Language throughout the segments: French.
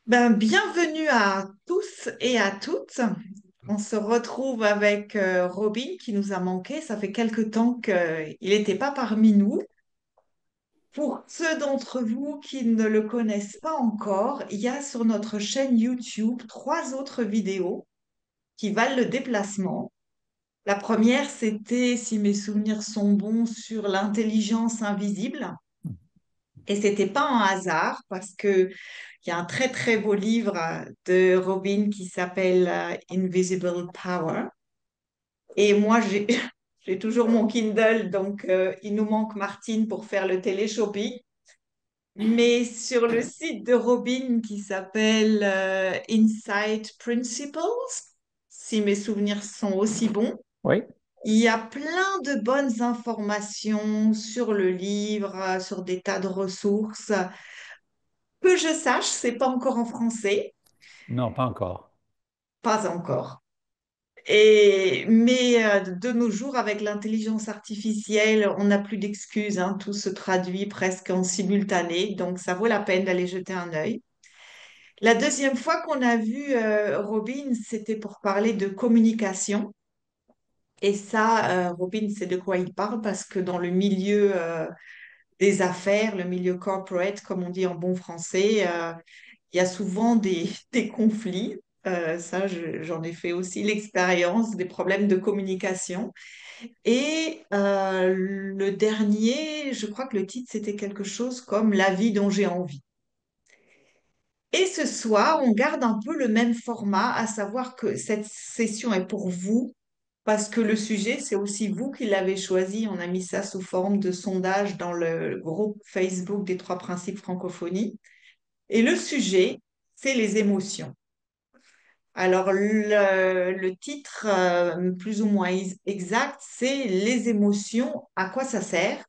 Bienvenue à tous et à toutes. On se retrouve avec Robin qui nous a manqué. Ça fait quelque temps qu'il n'était pas parmi nous. Pour ceux d'entre vous qui ne le connaissent pas encore, il y a sur notre chaîne YouTube trois autres vidéos qui valent le déplacement. La première, c'était, si mes souvenirs sont bons, sur l'intelligence invisible. Et c'était pas un hasard parce que il y a un très très beau livre de Robin qui s'appelle Invisible Power. Et moi, j'ai j'ai toujours mon Kindle, donc il nous manque Martine pour faire le téléshopping. Mais sur le site de Robin qui s'appelle Insight Principles, si mes souvenirs sont aussi bons, Oui. il y a plein de bonnes informations sur le livre, sur des tas de ressources. Que je sache, c'est pas encore en français, Non, pas encore. pas encore. Mais de nos jours, avec l'intelligence artificielle, on n'a plus d'excuses, hein. Tout se traduit presque en simultané, donc ça vaut la peine d'aller jeter un œil. La deuxième fois qu'on a vu Robin, c'était pour parler de communication. Et ça, Robin, c'est de quoi il parle parce que dans le milieu des affaires, le milieu corporate, comme on dit en bon français, il y a souvent des conflits. Ça, j'en ai fait aussi l'expérience des problèmes de communication. Et le dernier, je crois que le titre, c'était quelque chose comme La vie dont j'ai envie. Et ce soir, on garde un peu le même format, à savoir que cette session est pour vous, parce que le sujet, c'est aussi vous qui l'avez choisi. On a mis ça sous forme de sondage dans le groupe Facebook des trois principes francophonie. Et le sujet, c'est les émotions. Alors, le titre plus ou moins exact, c'est les émotions, à quoi ça sert?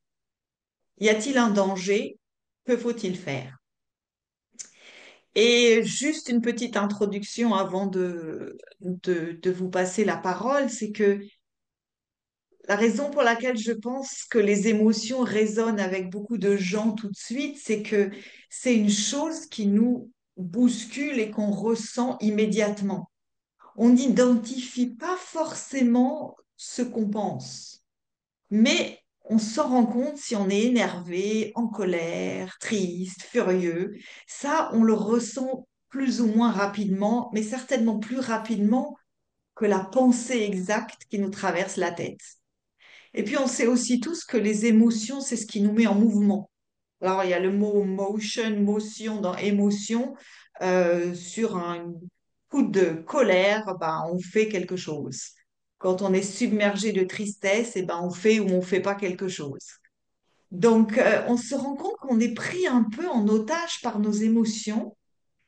Y a-t-il un danger? Que faut-il faire? Et juste une petite introduction avant de vous passer la parole, c'est que la raison pour laquelle je pense que les émotions résonnent avec beaucoup de gens tout de suite, c'est que c'est une chose qui nous bouscule et qu'on ressent immédiatement. On n'identifie pas forcément ce qu'on pense, mais on s'en rend compte si on est énervé, en colère, triste, furieux. Ça, on le ressent plus ou moins rapidement, mais certainement plus rapidement que la pensée exacte qui nous traverse la tête. Et puis, on sait aussi tous que les émotions, c'est ce qui nous met en mouvement. Alors, il y a le mot motion, motion dans émotion. Sur un coup de colère, ben, on fait quelque chose. Quand on est submergé de tristesse, eh ben, on fait ou on fait pas quelque chose. Donc, on se rend compte qu'on est pris un peu en otage par nos émotions,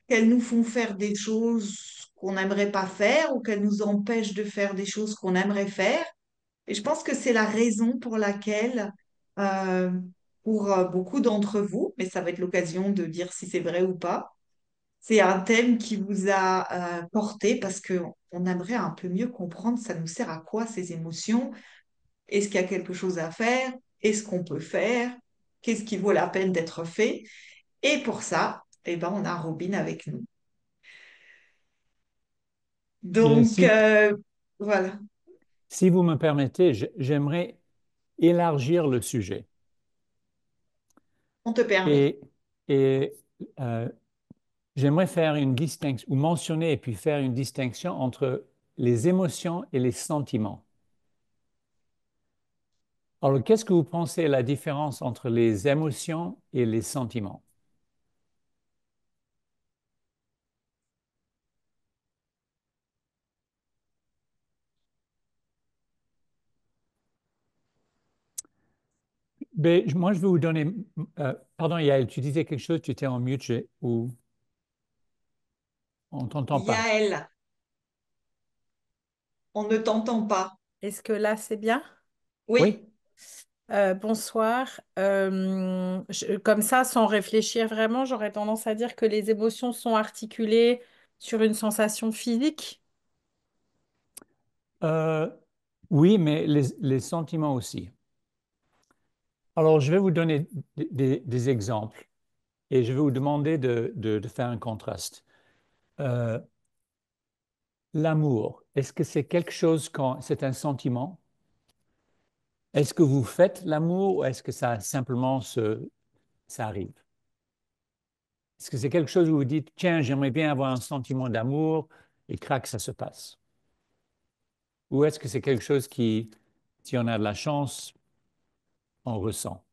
qu'elles nous font faire des choses qu'on n'aimerait pas faire ou qu'elles nous empêchent de faire des choses qu'on aimerait faire. Et je pense que c'est la raison pour laquelle, euh, pour beaucoup d'entre vous, mais ça va être l'occasion de dire si c'est vrai ou pas, c'est un thème qui vous a porté parce que on aimerait un peu mieux comprendre ça nous sert à quoi ces émotions? Est-ce qu'il y a quelque chose à faire? Est-ce qu'on peut faire? Qu'est-ce qui vaut la peine d'être fait? Et pour ça, eh ben, on a Robin avec nous. Et Donc, voilà, si vous me permettez, j'aimerais élargir le sujet on te permet. et, et euh, j'aimerais faire une distinction, ou mentionner et puis faire une distinction entre les émotions et les sentiments. Alors, qu'est-ce que vous pensez la différence entre les émotions et les sentiments? Ben, moi, je vais vous donner. Pardon, Yael, tu disais quelque chose, tu étais en mute ou on t'entend pas. Yael, on ne t'entend pas. Est-ce que là, c'est bien? Oui? Oui. Bonsoir. Comme ça, sans réfléchir vraiment, j'aurais tendance à dire que les émotions sont articulées sur une sensation physique. Euh, oui, mais les sentiments aussi. Alors, je vais vous donner des exemples et je vais vous demander de faire un contraste. euh, l'amour, est-ce que c'est quelque chose quand c'est un sentiment? Est-ce que vous faites l'amour ou est-ce que ça simplement ça arrive? Est-ce que c'est quelque chose où vous dites, tiens, j'aimerais bien avoir un sentiment d'amour et crac, ça se passe? Ou est-ce que c'est quelque chose qui, si on a de la chance, on ressent?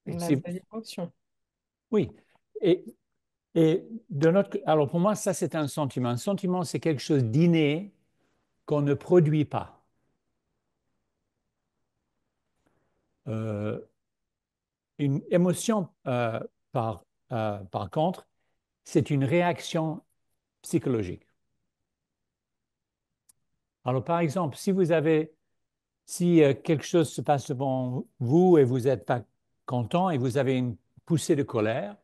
Et La deuxième option. oui. Et, alors pour moi, ça c'est un sentiment. Un sentiment, c'est quelque chose d'inné qu'on ne produit pas. Euh, une émotion, par contre, c'est une réaction psychologique. Alors, par exemple, si quelque chose se passe devant vous et vous n'êtes pas content et vous avez une poussée de colère,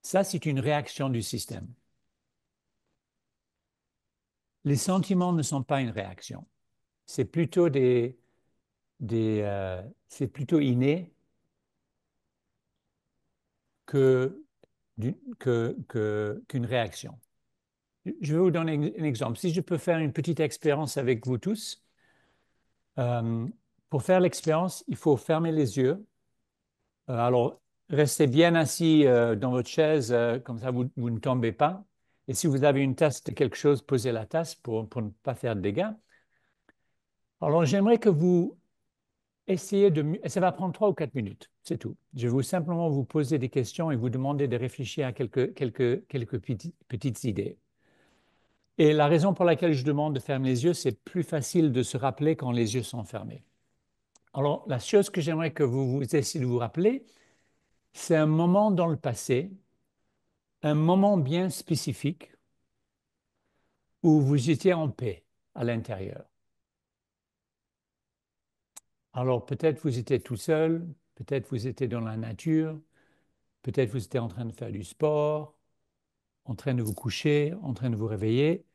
ça, c'est une réaction du système. Les sentiments ne sont pas une réaction. C'est plutôt c'est plutôt inné que, qu'une réaction. Je vais vous donner un exemple. Si je peux faire une petite expérience avec vous tous, euh, pour faire l'expérience, il faut fermer les yeux. Alors, restez bien assis dans votre chaise, comme ça vous ne tombez pas. Et si vous avez une tasse de quelque chose, posez la tasse pour ne pas faire de dégâts. Alors, j'aimerais que vous essayiez et ça va prendre 3 ou 4 minutes, c'est tout. Je vais simplement vous poser des questions et vous demander de réfléchir à quelques petites idées. Et la raison pour laquelle je demande de fermer les yeux, c'est plus facile de se rappeler quand les yeux sont fermés. Alors, la chose que j'aimerais que vous essayiez de vous rappeler, c'est un moment dans le passé, un moment bien spécifique où vous étiez en paix à l'intérieur. Alors, peut-être vous étiez tout seul, peut-être vous étiez dans la nature, peut-être vous étiez en train de faire du sport, en train de vous coucher, en train de vous réveiller.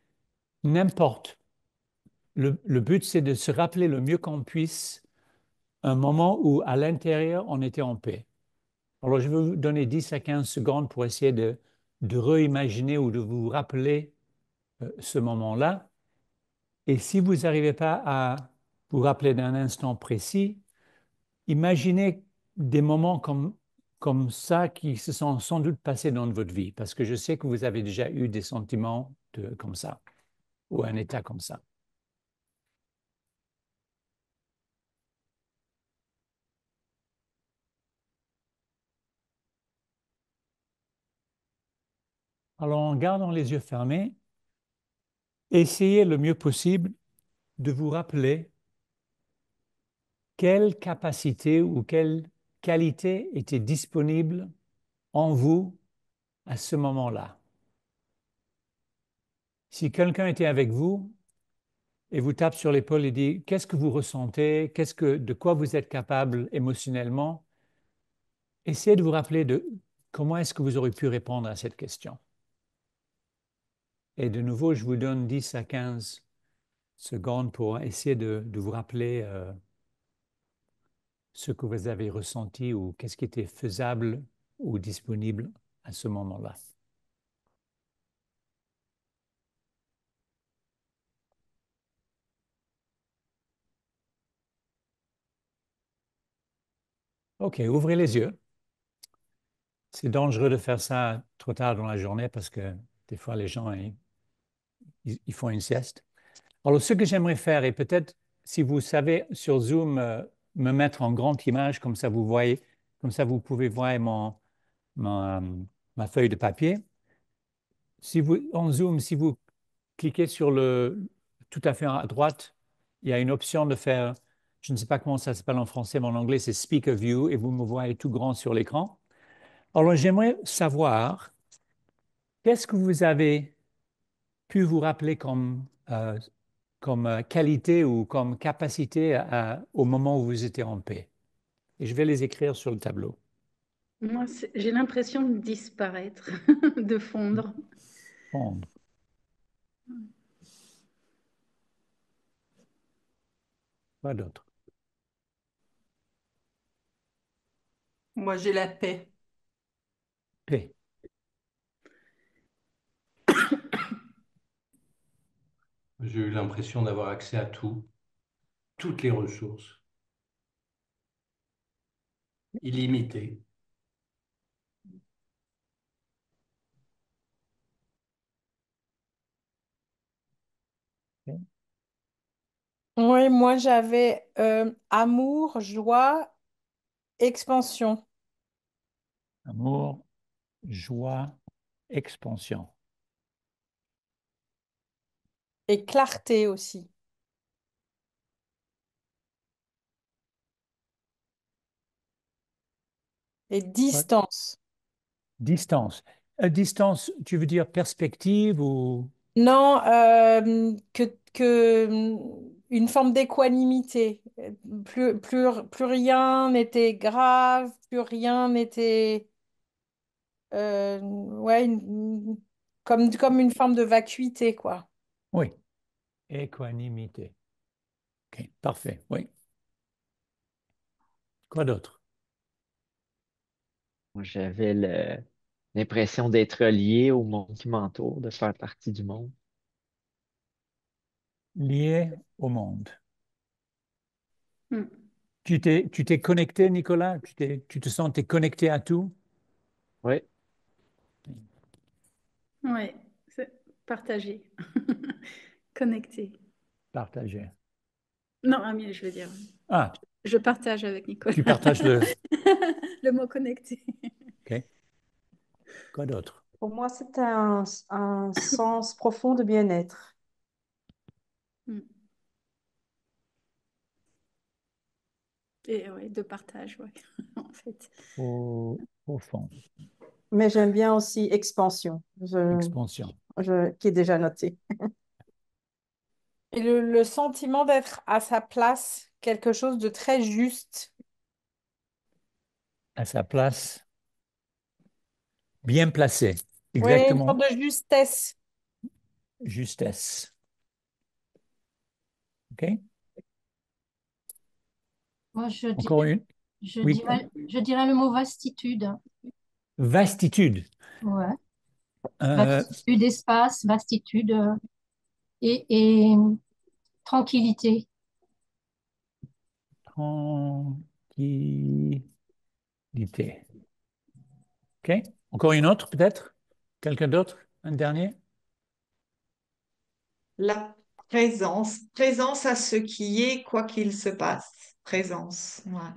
N'importe. Le but, c'est de se rappeler le mieux qu'on puisse un moment où, à l'intérieur, on était en paix. Alors, je vais vous donner 10 à 15 secondes pour essayer de réimaginer ou de vous rappeler ce moment-là. Et si vous n'arrivez pas à vous rappeler d'un instant précis, imaginez des moments comme ça qui se sont sans doute passés dans votre vie, parce que je sais que vous avez déjà eu des sentiments comme ça, ou un état comme ça. Alors, en gardant les yeux fermés, essayez le mieux possible de vous rappeler quelle capacité ou quelle qualité était disponible en vous à ce moment-là. Si quelqu'un était avec vous et vous tape sur l'épaule et dit qu'est-ce que vous ressentez, de quoi vous êtes capable émotionnellement, essayez de vous rappeler de comment est-ce que vous aurez pu répondre à cette question. Et de nouveau, je vous donne 10 à 15 secondes pour essayer de vous rappeler ce que vous avez ressenti ou qu'est-ce qui était faisable ou disponible à ce moment-là. OK, ouvrez les yeux. C'est dangereux de faire ça trop tard dans la journée parce que des fois, les gens, ils font une sieste. Alors, ce que j'aimerais faire, et peut-être si vous savez sur Zoom me mettre en grande image, comme ça vous voyez, comme ça vous pouvez voir ma, ma feuille de papier. Si vous, en Zoom, si vous cliquez sur tout à fait à droite, il y a une option de faire, je ne sais pas comment ça s'appelle en français, mais en anglais, c'est Speaker View, et vous me voyez tout grand sur l'écran. Alors, j'aimerais savoir, qu'est-ce que vous avez pu vous rappeler comme qualité ou comme capacité au moment où vous étiez en paix? Et je vais les écrire sur le tableau. Moi, j'ai l'impression de disparaître, de fondre. Bon, pas d'autre. Moi, j'ai la paix. Paix. J'ai eu l'impression d'avoir accès à tout, toutes les ressources, illimitées. Oui, moi j'avais amour, joie, expansion Amour, joie, expansion. et clarté aussi. Et Ouais. distance. Distance. Distance, tu veux dire perspective ou... Non, une forme d'équanimité. Plus rien n'était grave, plus rien n'était ouais, comme une forme de vacuité, quoi. Oui, équanimité. Ok, parfait, oui. Quoi d'autre? Moi, j'avais l'impression d'être lié au monde qui m'entoure, de faire partie du monde. Lié au monde. Hmm. Tu t'es connecté, Nicolas? Tu te sens t'es connecté à tout? Oui, Ouais, c'est partagé, connecté. Partagé. Non, Amir, je veux dire. Ah, Je partage avec Nicolas. tu partages le... Le mot connecté. Ok, quoi d'autre? Pour moi, c'est un sens profond de bien-être. Hmm. Et ouais, de partage, ouais, en fait. Au fond, Mais j'aime bien aussi expansion, expansion. qui est déjà noté. Et le sentiment d'être à sa place, quelque chose de très juste. À sa place, bien placé. Oui, une sorte Exactement. de justesse. Justesse. Ok? Moi, Encore une? Oui, je dirais le mot vastitude. vastitude. Ouais. Euh, Vastitude, espace, vastitude et tranquillité. tranquillité. Ok? Encore une autre, peut-être? Quelqu'un d'autre? Un dernier? La présence, présence à ce qui est, quoi qu'il se passe. Présence, ouais.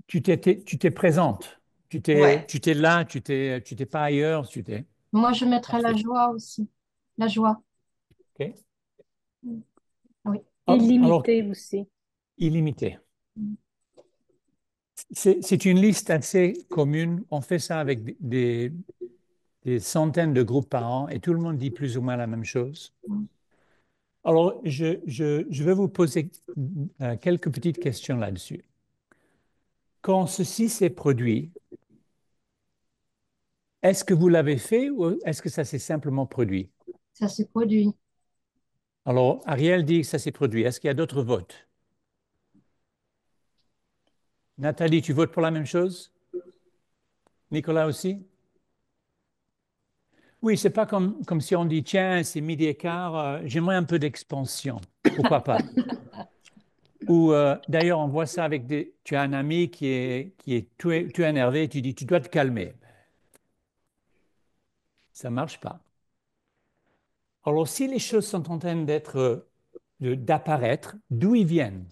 Tu t'es présente. Ouais. Tu t'es là, tu t'es pas ailleurs, tu t'es. Moi, je mettrais la Parfait. joie aussi. La joie. Ok? Oui. Alors, Illimité aussi. illimité. C'est une liste assez commune. On fait ça avec des centaines de groupes par an et tout le monde dit plus ou moins la même chose. Alors, je vais vous poser quelques petites questions là-dessus. Quand ceci s'est produit, est-ce que vous l'avez fait ou est-ce que ça s'est simplement produit? Ça se produit. Alors, Ariel dit que ça s'est produit. Est-ce qu'il y a d'autres votes? Nathalie, tu votes pour la même chose? Nicolas aussi? Oui, c'est pas comme si on dit, tiens, c'est midi et quart, j'aimerais un peu d'expansion. Pourquoi pas? Ou d'ailleurs, on voit ça avec des... Tu as un ami qui est tout énervé, tu dis, tu dois te calmer. Ça marche pas. Alors, si les choses sont en train d'apparaître, d'où ils viennent?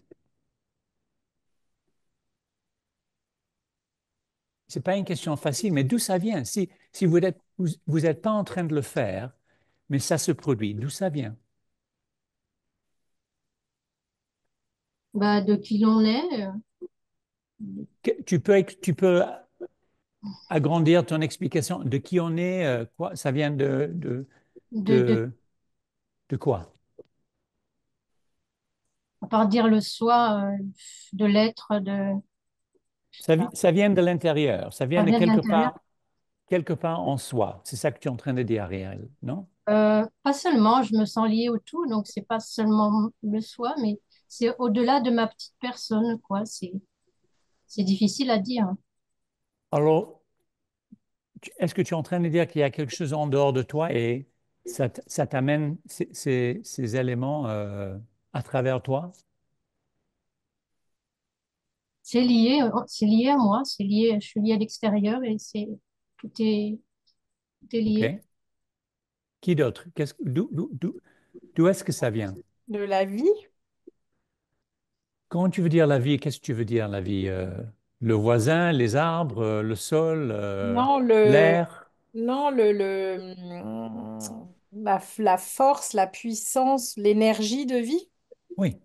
C'est pas une question facile, mais d'où ça vient? Si vous êtes pas en train de le faire, mais ça se produit, d'où ça vient? Bah, de qui l'on est. Tu peux agrandir ton explication. De qui on est, quoi? Ça vient De, de, de, de quoi? à part dire le soi, de l'être, je sais pas. Ça vient de l'intérieur, ça vient Ça de vient de l'intérieur. quelque part en soi. C'est ça que tu es en train de dire, Ariel, non? Pas seulement, je me sens liée au tout, donc c'est pas seulement le soi, mais c'est au-delà de ma petite personne, quoi. C'est difficile à dire. Alors, est-ce que tu es en train de dire qu'il y a quelque chose en dehors de toi et ça t'amène ces éléments à travers toi? C'est lié à moi, je suis liée à l'extérieur et tout est, tout est lié. OK. Qui d'autre? D'où est-ce que ça vient? De la vie? Quand tu veux dire la vie, qu'est-ce que tu veux dire la vie? Le voisin, les arbres, le sol, Non, l'air? non, la force, la puissance, l'énergie de vie? Oui.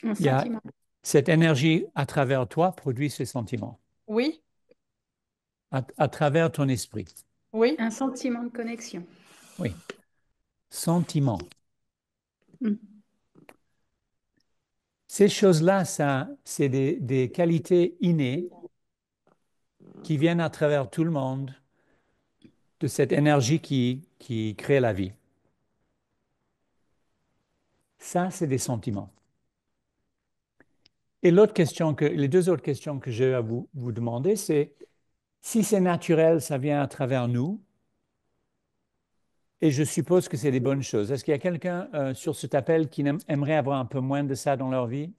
Un Il y a sentiment. cette énergie à travers toi produit ces sentiments, Oui, à travers ton esprit. oui. Un sentiment de connexion. Oui. Sentiments. Mm. Ces choses-là, ça, c'est des qualités innées qui viennent à travers tout le monde de cette énergie qui crée la vie. Ça, c'est des sentiments. Et les deux autres questions que j'ai à vous demander, c'est si c'est naturel, ça vient à travers nous, et je suppose que c'est des bonnes choses. Est-ce qu'il y a quelqu'un sur cet appel qui aimerait avoir un peu moins de ça dans leur vie?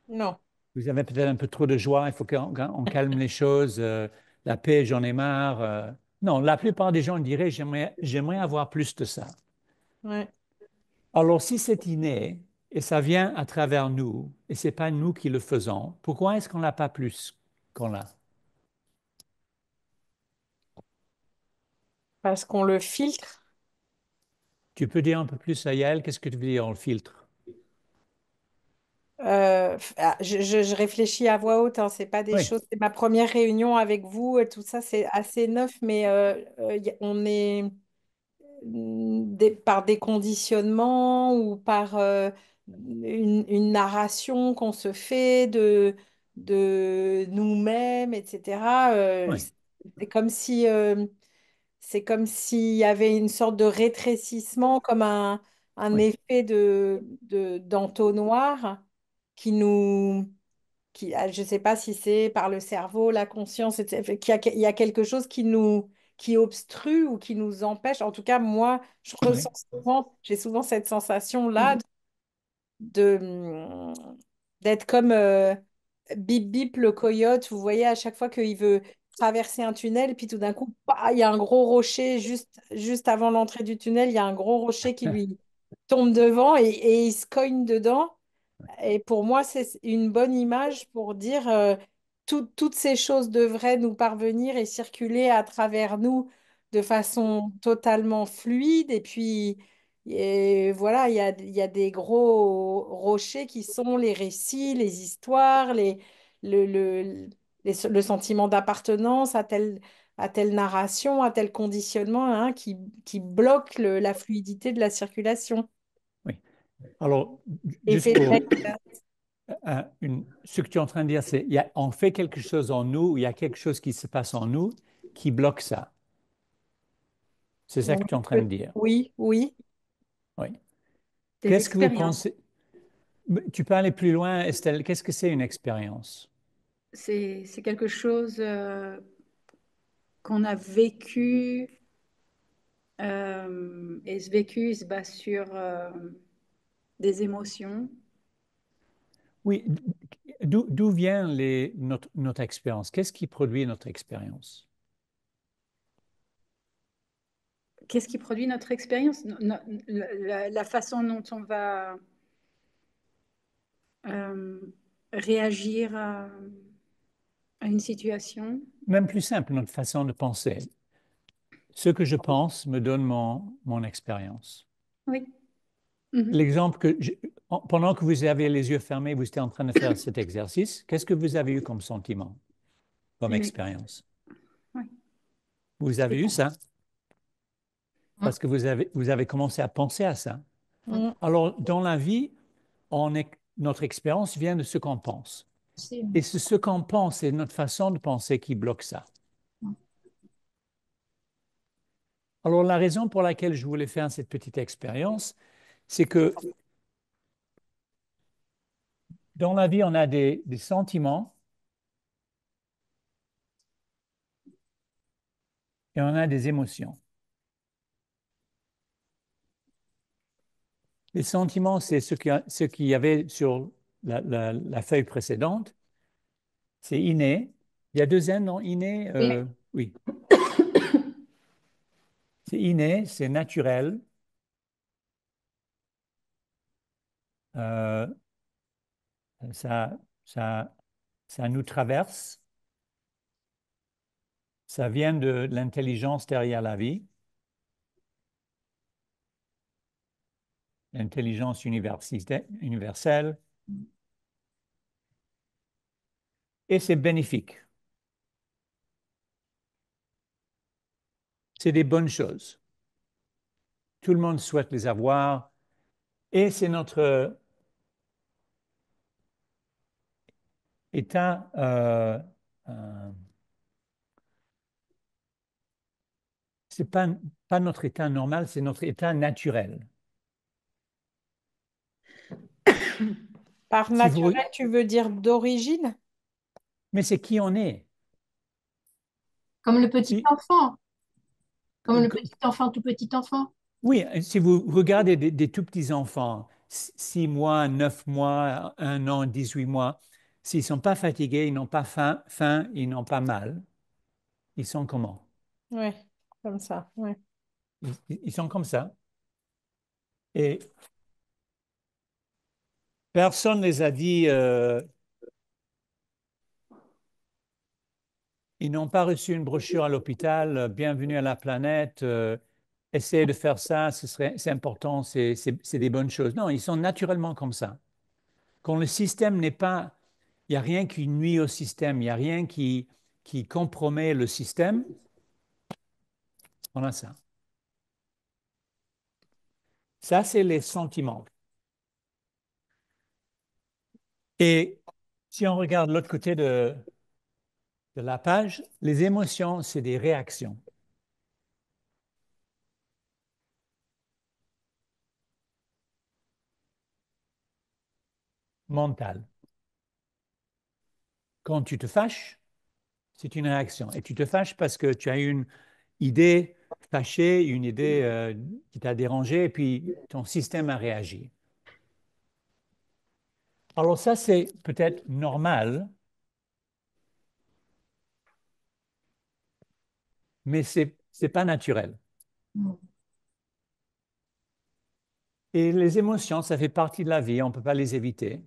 Non. Vous avez peut-être un peu trop de joie, il faut qu'on calme les choses, la paix, j'en ai marre. Non, la plupart des gens diraient, j'aimerais avoir plus de ça. Ouais. Alors, si c'est inné et ça vient à travers nous, et ce n'est pas nous qui le faisons, pourquoi est-ce qu'on n'a pas plus qu'on l'a? Parce qu'on le filtre. Tu peux dire un peu plus à Yael, qu'est-ce que tu veux dire, on le filtre? Je réfléchis à voix haute, hein, c'est pas des Oui, choses. C'est ma première réunion avec vous, et tout ça, c'est assez neuf, mais on est par des conditionnements ou par une narration qu'on se fait de nous-mêmes, etc. oui, C'est comme si c'est comme s'il y avait une sorte de rétrécissement, comme un oui, effet d'entonnoir qui nous, je ne sais pas si c'est par le cerveau, la conscience, etc., il y a quelque chose qui obstrue ou qui nous empêche. En tout cas, moi, oui, j'ai souvent cette sensation-là de, d'être comme Bip Bip le coyote. Vous voyez, à chaque fois qu'il veut traverser un tunnel, puis tout d'un coup, il y a un gros rocher juste avant l'entrée du tunnel, il y a un gros rocher qui lui tombe devant et il se cogne dedans. Et pour moi, c'est une bonne image pour dire toutes ces choses devraient nous parvenir et circuler à travers nous de façon totalement fluide. Et puis, voilà, il y a des gros rochers qui sont les récits, les histoires, le sentiment d'appartenance à telle narration, à tel conditionnement, hein, qui bloque la fluidité de la circulation. oui. Alors, juste Effet pour de ce que tu es en train de dire, c'est on fait quelque chose en nous, il y a quelque chose qui se passe en nous qui bloque ça. C'est ça que tu es en train de dire. Oui, oui. Oui. Des Qu'est-ce que vous expériences. pensez? Tu peux aller plus loin, Estelle. Qu'est-ce que c'est une expérience? C'est quelque chose qu'on a vécu et ce vécu il se base sur des émotions. Oui, d'où vient notre expérience? Qu'est-ce qui produit notre expérience? Qu'est-ce qui produit notre expérience? La façon dont on va euh, réagir à une situation. Même plus simple, notre façon de penser. Ce que je pense me donne mon expérience. Oui. Mhm. L'exemple pendant que vous avez les yeux fermés, vous étiez en train de faire cet exercice, qu'est-ce que vous avez eu comme sentiment, comme Une- expérience? oui. Vous C'était avez eu con. ça parce que vous avez commencé à penser à ça. Mm. Alors, dans la vie, notre expérience vient de ce qu'on pense. Et c'est ce qu'on pense et notre façon de penser qui bloque ça. Alors, la raison pour laquelle je voulais faire cette petite expérience, c'est que dans la vie, on a des sentiments et on a des émotions. Les sentiments, c'est ce qu'il y avait sur la feuille précédente. C'est inné. Il y a deux N, non? Inné, Oui. oui. C'est inné, c'est naturel. Euh, ça, ça, ça nous traverse. Ça vient de l'intelligence derrière la vie. L'intelligence universelle. Et c'est bénéfique. C'est des bonnes choses. Tout le monde souhaite les avoir. Et c'est notre état, c'est pas notre état normal, c'est notre état naturel. Par Si vous, naturel, tu veux dire d'origine? mais c'est qui on est. Comme le petit Si, enfant. Comme le petit enfant, tout petit enfant. oui, si vous regardez des tout petits enfants, 6 mois, 9 mois, 1 an, 18 mois, s'ils ne sont pas fatigués, ils n'ont pas faim, ils n'ont pas mal, ils sont comment? Ouais, comme ça. Ouais. Ils sont comme ça. Et personne ne les a dit, ils n'ont pas reçu une brochure à l'hôpital, bienvenue à la planète, essayez de faire ça, c'est important, c'est des bonnes choses. Non, ils sont naturellement comme ça. Quand le système n'est pas, il n'y a rien qui nuit au système, il n'y a rien qui compromet le système, on a ça. Ça, c'est les sentiments. Et si on regarde l'autre côté de la page, les émotions, c'est des réactions mentales. Quand tu te fâches, c'est une réaction. Et tu te fâches parce que tu as une idée fâchée, une idée qui t'a dérangé, et puis ton système a réagi. Alors ça, c'est peut-être normal, mais ce n'est pas naturel. Et les émotions, ça fait partie de la vie, on ne peut pas les éviter.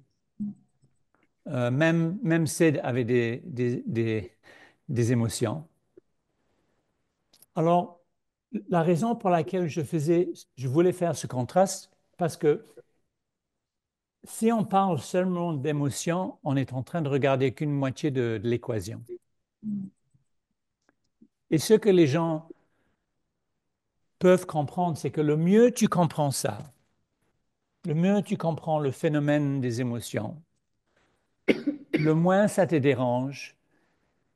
Même Sid avait des émotions. Alors, la raison pour laquelle je voulais faire ce contraste, parce que si on parle seulement d'émotions, on est en train de regarder qu'une moitié de l'équation. Et ce que les gens peuvent comprendre, c'est que le mieux tu comprends ça, le mieux tu comprends le phénomène des émotions, le moins ça te dérange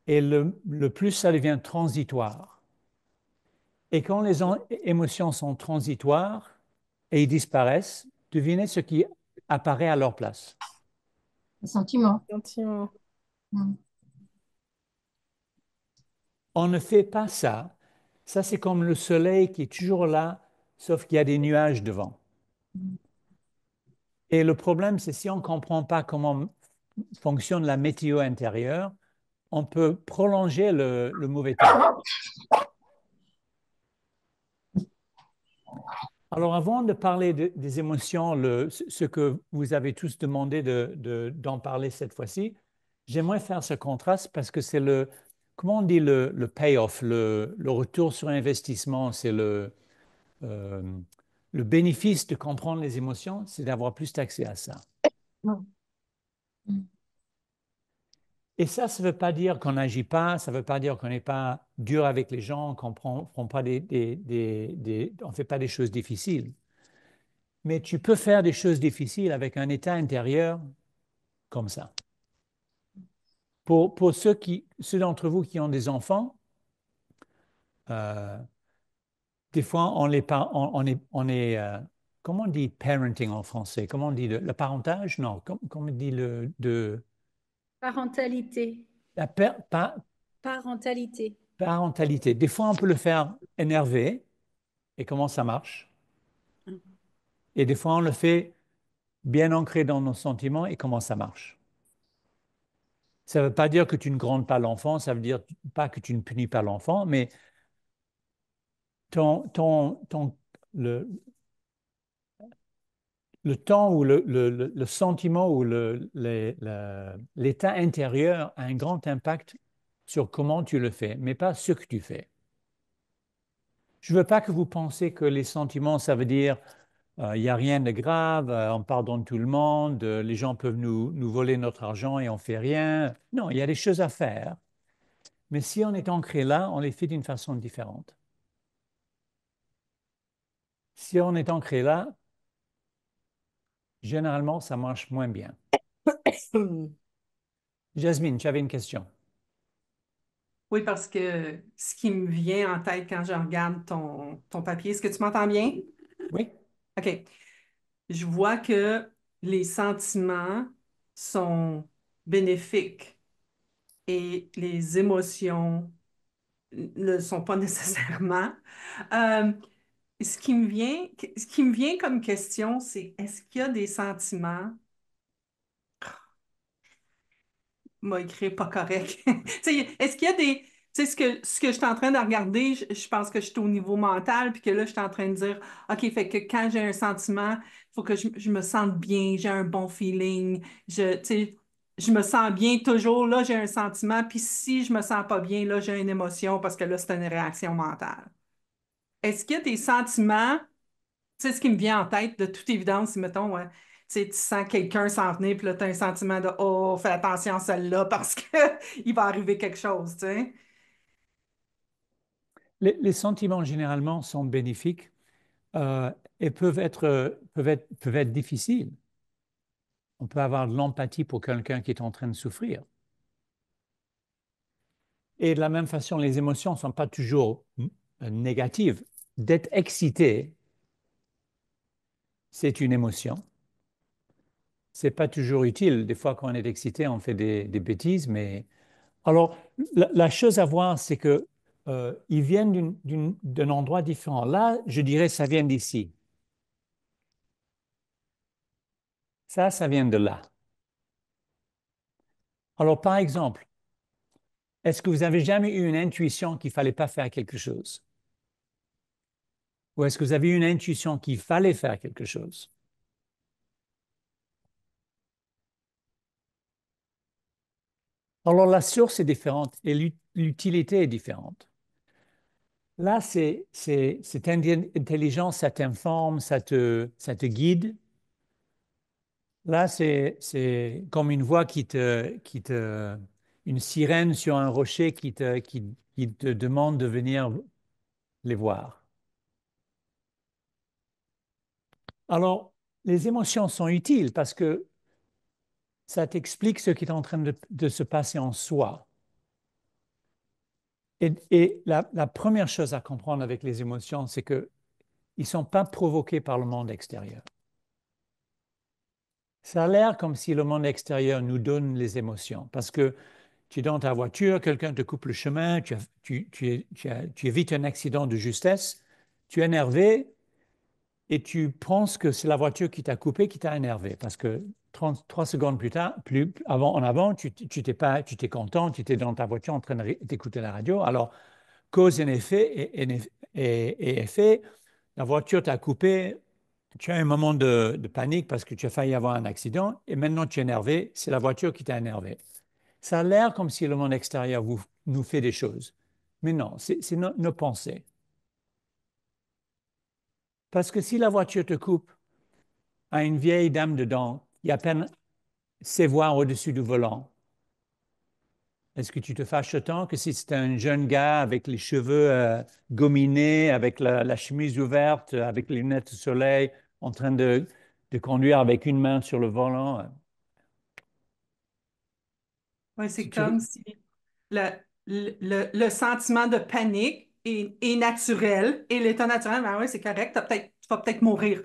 et le plus ça devient transitoire. Et quand les émotions sont transitoires et ils disparaissent, devinez ce qui apparaît à leur place. Les sentiments. Sentiment. On ne fait pas ça. Ça, c'est comme le soleil qui est toujours là, sauf qu'il y a des nuages devant. Et le problème, c'est si on ne comprend pas comment fonctionne la météo intérieure, on peut prolonger le mauvais temps. Alors, avant de parler des émotions, ce que vous avez tous demandé d'en parler cette fois-ci, j'aimerais faire ce contraste parce que c'est comment on dit le payoff, le retour sur investissement, c'est euh, le bénéfice de comprendre les émotions, c'est d'avoir plus d'accès à ça. Et ça ne veut pas dire qu'on n'agit pas, ça ne veut pas dire qu'on n'est pas dur avec les gens, qu'on prend pas on fait pas des choses difficiles. Mais tu peux faire des choses difficiles avec un état intérieur comme ça. Pour ceux d'entre vous qui ont des enfants, des fois comment on dit parenting en français? Comment on dit le parentage? Non, comment on dit Parentalité. la Parentalité. parentalité. Des fois, on peut le faire énervé, et comment ça marche. Et des fois, on le fait bien ancré dans nos sentiments, et comment ça marche. Ça ne veut pas dire que tu ne grondes pas l'enfant, ça veut dire pas que tu ne punis pas l'enfant, mais ton, ton, ton, le, le temps ou le sentiment ou l'état intérieur a un grand impact sur comment tu le fais, mais pas ce que tu fais. Je ne veux pas que vous pensiez que les sentiments, ça veut dire il n'y a rien de grave, on pardonne tout le monde, les gens peuvent nous voler notre argent et on ne fait rien. Non, il y a des choses à faire. Mais si on est ancré là, on les fait d'une façon différente. Si on est ancré là, généralement, ça marche moins bien. Jasmine, tu avais une question. Oui, parce que ce qui me vient en tête quand je regarde ton papier, est-ce que tu m'entends bien? Oui? OK. Je vois que les sentiments sont bénéfiques et les émotions ne le sont pas nécessairement. Euh, ce qui me vient comme question, c'est est-ce qu'il y a des sentiments m'a écrit pas correct. Tu sais, est-ce qu'il y a des. Tu sais, ce que je suis en train de regarder, je pense que je suis au niveau mental, puis que là, je suis en train de dire, OK, fait que quand j'ai un sentiment, il faut que je me sente bien, j'ai un bon feeling, tu sais, je me sens bien toujours, là, j'ai un sentiment, puis si je me sens pas bien, là, j'ai une émotion parce que là, c'est une réaction mentale. Est-ce qu'il y a des sentiments tu sais, ce qui me vient en tête, de toute évidence, si, mettons, ouais, tu sais, tu sens quelqu'un s'en venir, puis là, tu as un sentiment de «Oh, fais attention à celle-là parce qu'il va arriver quelque chose», tu sais. Les sentiments, généralement, sont bénéfiques et peuvent être difficiles. On peut avoir de l'empathie pour quelqu'un qui est en train de souffrir. Et de la même façon, les émotions ne sont pas toujours négatives. D'être excité, c'est une émotion. C'est pas toujours utile. Des fois, quand on est excité, on fait des bêtises. Mais alors, la chose à voir, c'est que ils viennent d'un endroit différent. Là, je dirais, ça vient d'ici. Ça vient de là. Alors, par exemple, est-ce que vous avez jamais eu une intuition qu'il fallait pas faire quelque chose? Ou est-ce que vous avez eu une intuition qu'il fallait faire quelque chose? Alors, la source est différente et l'utilité est différente. Là, cette intelligence, ça t'informe, ça te guide. Là, c'est comme une voix une sirène sur un rocher qui te demande de venir les voir. Alors, les émotions sont utiles parce que ça t'explique ce qui est en train de se passer en soi. Et la première chose à comprendre avec les émotions, c'est qu'ils ne sont pas provoqués par le monde extérieur. Ça a l'air comme si le monde extérieur nous donne les émotions, parce que tu es dans ta voiture, quelqu'un te coupe le chemin, tu évites un accident de justesse, tu es énervé et tu penses que c'est la voiture qui t'a coupé, qui t'a énervé, parce que 3 secondes plus tard, en avant, tu t'es content, tu étais dans ta voiture en train d'écouter la radio. Alors, cause et effet, et effet, la voiture t'a coupé, tu as un moment de panique parce que tu as failli avoir un accident et maintenant tu es énervé, c'est la voiture qui t'a énervé. Ça a l'air comme si le monde extérieur nous fait des choses. Mais non, c'est nos pensées. Parce que si la voiture te coupe à une vieille dame dedans, il y a à peine ses voir au-dessus du volant, est-ce que tu te fâches autant que si c'était un jeune gars avec les cheveux gominés, avec la chemise ouverte, avec les lunettes de soleil, en train de conduire avec une main sur le volant? Ouais, c'est Si tu comme veux. si le sentiment de panique est naturel et l'état naturel, ben oui, c'est correct, tu vas peut-être mourir.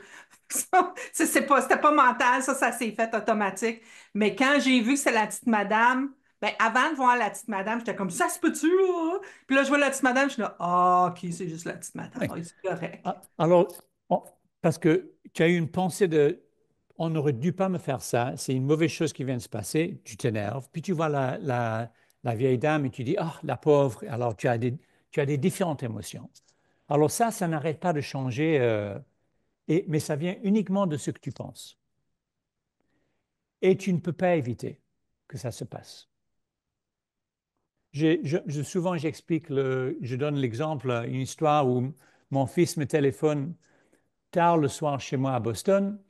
C'était pas mental, ça s'est fait automatique. Mais quand j'ai vu que c'est la petite madame, Ben, avant de voir la petite madame, j'étais comme, ça se peut-tu, là? Puis là, je vois la petite madame, je suis là, ah, OK, c'est juste la petite madame. Oui. Ah, c'est correct. Alors, parce que tu as eu une pensée de, on n'aurait dû pas me faire ça, c'est une mauvaise chose qui vient de se passer, tu t'énerves, puis tu vois la vieille dame et tu dis, ah, la pauvre, alors tu as des différentes émotions. Alors ça n'arrête pas de changer, mais ça vient uniquement de ce que tu penses. Et tu ne peux pas éviter que ça se passe. Souvent, j'explique, je donne l'exemple, une histoire où mon fils me téléphone tard le soir chez moi à Boston.